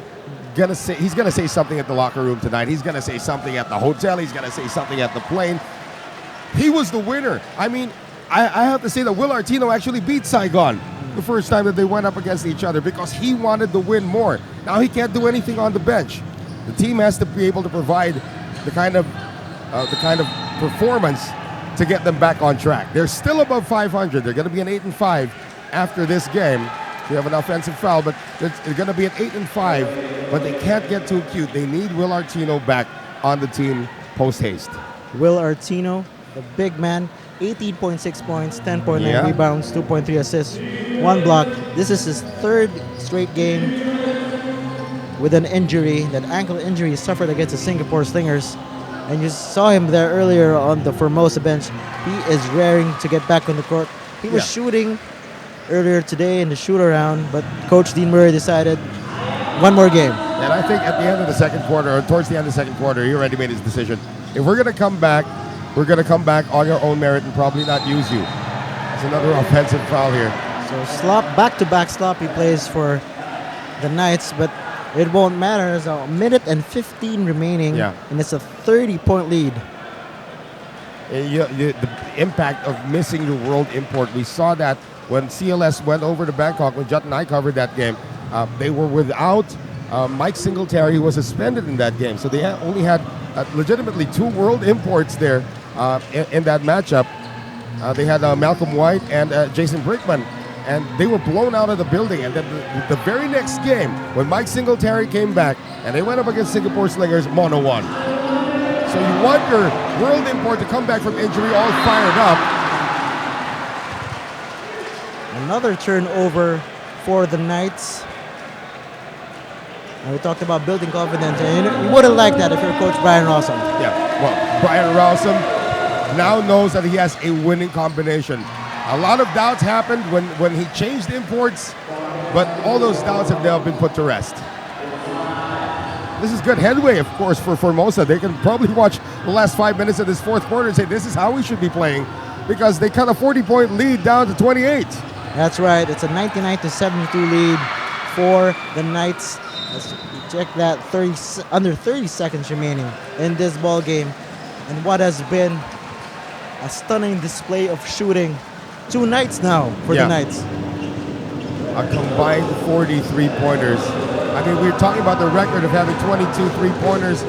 say something at the locker room tonight. He's gonna say something at the hotel. He's gonna say something at the plane. He was the winner. I mean, I have to say that Will Artino actually beat Saigon the first time that they went up against each other because he wanted to win more. Now he can't do anything on the bench. The team has to be able to provide the kind of performance to get them back on track. They're still above 500. They're going to be an 8-5 after this game. They have an offensive foul, but they're going to be at 8-5. But they can't get too cute. They need Will Artino back on the team post haste. Will Artino, the big man, 18.6 points, 10.9 rebounds, 2.3 assists, 1 block. This is his 3rd straight game with an injury, that ankle injury he suffered against the Singapore Slingers. And you saw him there earlier on the Formosa bench. He is raring to get back on the court. He was shooting earlier today in the shoot-around, but Coach Dean Murray decided 1 more game. And I think at the end of the second quarter, or towards the end of the second quarter, he already made his decision. If we're going to come back, we're going to come back on your own merit and probably not use you. It's another offensive foul here. So back-to-back sloppy plays for the Knights, but it won't matter. There's a minute and 15 remaining, and it's a 30-point lead. The impact of missing your world import, we saw that when CLS went over to Bangkok, when Jut and I covered that game. They were without Mike Singletary, who was suspended in that game. So they only had legitimately 2 world imports there in that matchup. They had Malcolm White and Jason Brickman. And they were blown out of the building. And then the very next game, when Mike Singletary came back and they went up against Singapore Slingers, Mono won. So you want your world import to come back from injury all fired up. Another turnover for the Knights. And we talked about building confidence, and you wouldn't like that if you're Coach Brian Rossum. Yeah, well, Brian Rossum now knows that he has a winning combination. A lot of doubts happened when he changed imports, but all those doubts have now been put to rest. This is good headway, of course, for Formosa. They can probably watch the last 5 minutes of this fourth quarter and say, this is how we should be playing, because they cut a 40-point lead down to 28. That's right. It's a 99-72 lead for the Knights. Let's check that. Under 30 seconds remaining in this ball game, and what has been a stunning display of shooting. 2 nights now for the Knights. A combined 40 3-pointers. I mean, we're talking about the record of having 22 3-pointers.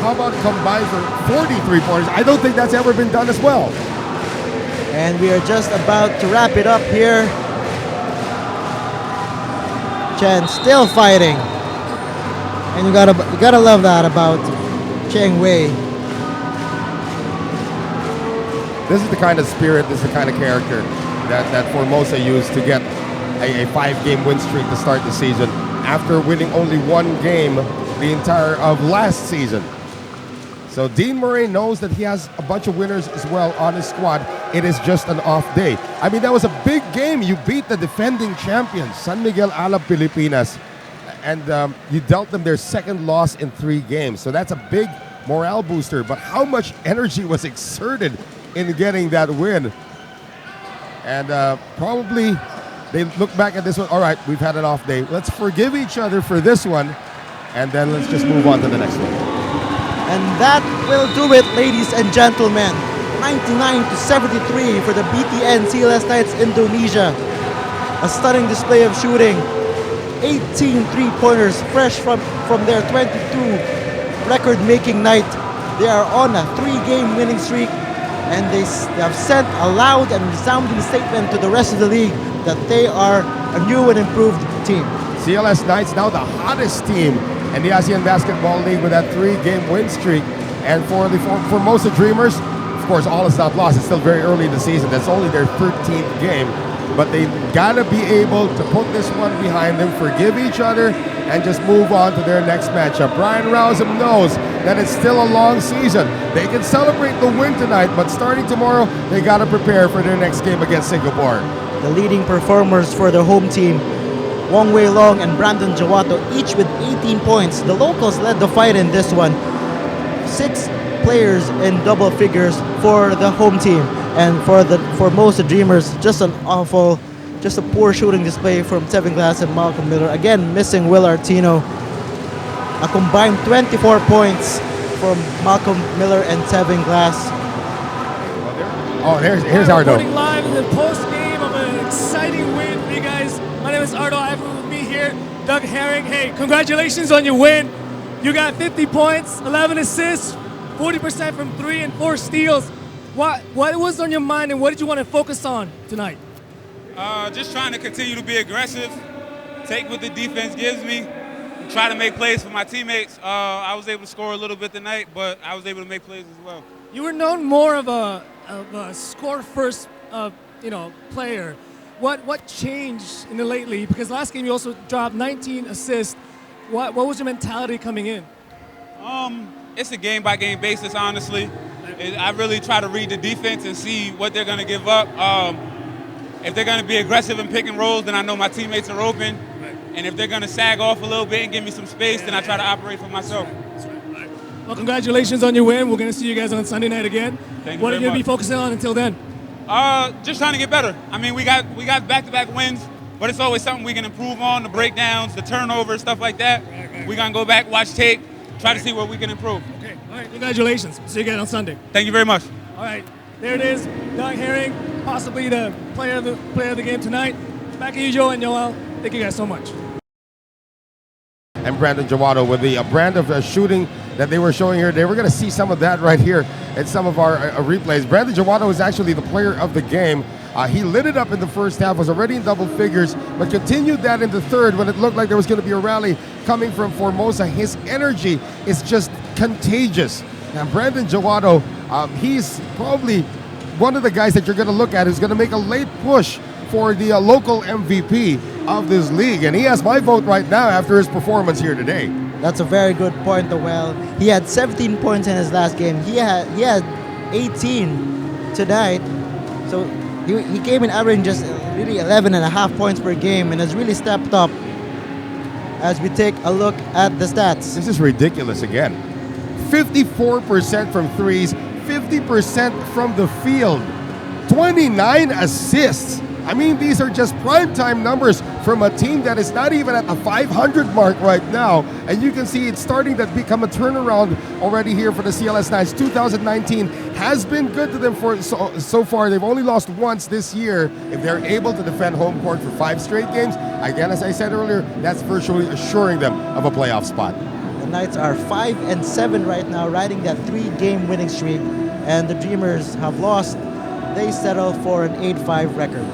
How about combined for 40 3-pointers? I don't think that's ever been done as well. And we are just about to wrap it up here. Chen still fighting. And you gotta love that about Cheng Wei. This is the kind of spirit, this is the kind of character that Formosa used to get a 5-game win streak to start the season after winning only 1 game the entire of last season. So Dean Murray knows that he has a bunch of winners as well on his squad. It is just an off day. I mean, that was a big game. You beat the defending champions, San Miguel Alab Pilipinas, and you dealt them their second loss in 3 games. So that's a big morale booster. But how much energy was exerted in getting that win? And probably they look back at this one, all right, we've had an off day. Let's forgive each other for this one, and then let's just move on to the next one. And that will do it, ladies and gentlemen. 99-73 for the BTN CLS Knights Indonesia. A stunning display of shooting. 18 3-pointers fresh from their 22 record-making night. They are on a 3-game winning streak, and they have sent a loud and resounding statement to the rest of the league that they are a new and improved team. CLS Knights now the hottest team in the ASEAN Basketball League with that 3-game win streak. And for the Formosa Dreamers, of course, all is not lost. It's still very early in the season. That's only their 13th game. But they gotta be able to put this one behind them, forgive each other, and just move on to their next matchup. Brian Rousem knows that it's still a long season. They can celebrate the win tonight, but starting tomorrow, they gotta prepare for their next game against Singapore. The leading performers for the home team, Wong Wei Long and Brandon Jawato, each with 18 points. The locals led the fight in this one. 6 players in double figures for the home team. And for the Formosa Dreamers, just a poor shooting display from Tevin Glass and Malcolm Miller. Again, missing Will Artino. A combined 24 points from Malcolm Miller and Tevin Glass. Oh, here's Ardo. Reporting live in the post-game of an exciting win for you guys. My name is Ardo. I have with me here Doug Herring. Hey, congratulations on your win. You got 50 points, 11 assists, 40% from 3, and 4 steals. What was on your mind, and what did you want to focus on tonight? Just trying to continue to be aggressive, take what the defense gives me, try to make plays for my teammates. I was able to score a little bit tonight, but I was able to make plays as well. You were known more of a score-first, player. What changed in the lately? Because last game you also dropped 19 assists. What was your mentality coming in? It's a game-by-game basis, honestly. I really try to read the defense and see what they're going to give up. If they're going to be aggressive and pick and rolls, then I know my teammates are open. Right. And if they're going to sag off a little bit and give me some space, then I try to operate for myself. That's right. Well, congratulations on your win. We're going to see you guys on Sunday night again. Thank you what are you going to be much. focusing on until then? Just trying to get better. I mean, we got back-to-back wins, but it's always something we can improve on, the breakdowns, the turnovers, stuff like that. Right. We're going to go back, watch tape, try to see where we can improve. Okay. All right. Congratulations. See you again on Sunday. Thank you very much. All right. There it is. Doug Herring, possibly the player of the game tonight. Back to you, Joe and Yoel. Thank you guys so much. And Brandon Jawato with the brand of shooting that they were showing here today. We're going to see some of that right here in some of our replays. Brandon Jawato is actually the player of the game. He lit it up in the first half, was already in double figures, but continued that in the third when it looked like there was going to be a rally coming from Formosa. His energy is just contagious. And Brandon Jawado, he's probably one of the guys that you're going to look at who's going to make a late push for the local MVP of this league. And he has my vote right now after his performance here today. That's a very good point, Noel. He had 17 points in his last game. He had 18 tonight. So he came in averaging just really 11.5 points per game and has really stepped up as we take a look at the stats. This is ridiculous again. 54% from threes, 50% from the field, 29 assists. I mean, these are just primetime numbers from a team that is not even at the 500 mark right now. And you can see it's starting to become a turnaround already here for the CLS Knights. 2019 has been good to them for so far. They've only lost once this year. If they're able to defend home court for 5 straight games, again, as I said earlier, that's virtually assuring them of a playoff spot. The Knights are 5-7 right now, riding that 3-game winning streak. And the Dreamers have lost. They settle for an 8-5 record.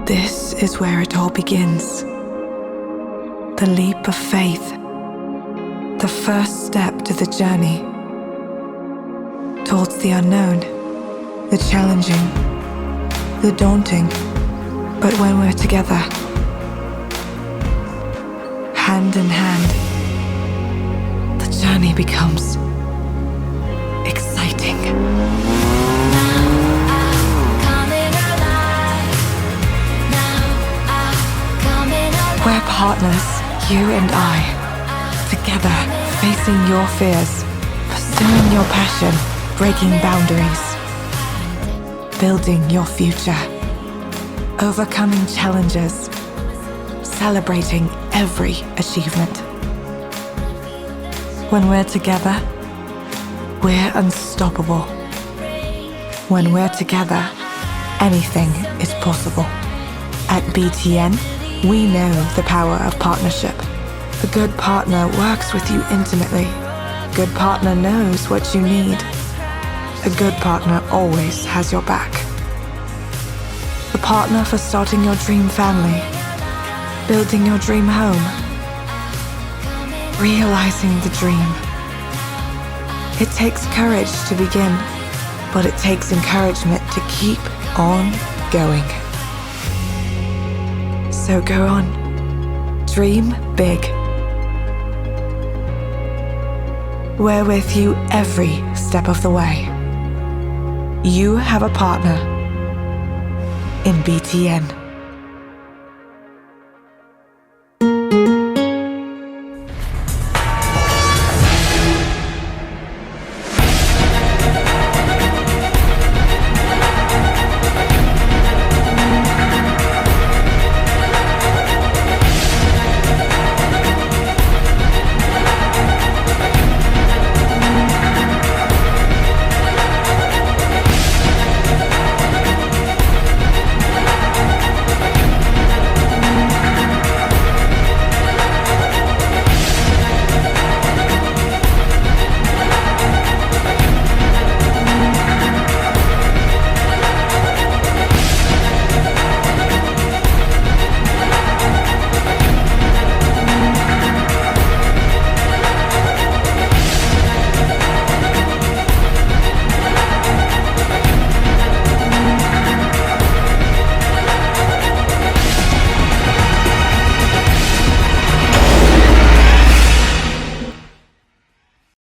This is where it all begins. The leap of faith. The first step to the journey. Towards the unknown. The challenging. The daunting. But when we're together, hand in hand, the journey becomes exciting. We're partners, you and I, together, facing your fears, pursuing your passion, breaking boundaries, building your future, overcoming challenges, celebrating every achievement. When we're together, we're unstoppable. When we're together, anything is possible. At BTN, we know the power of partnership. A good partner works with you intimately. A good partner knows what you need. A good partner always has your back. The partner for starting your dream family, building your dream home, realizing the dream. It takes courage to begin, but it takes encouragement to keep on going. So go on, dream big. We're with you every step of the way. You have a partner in BTN.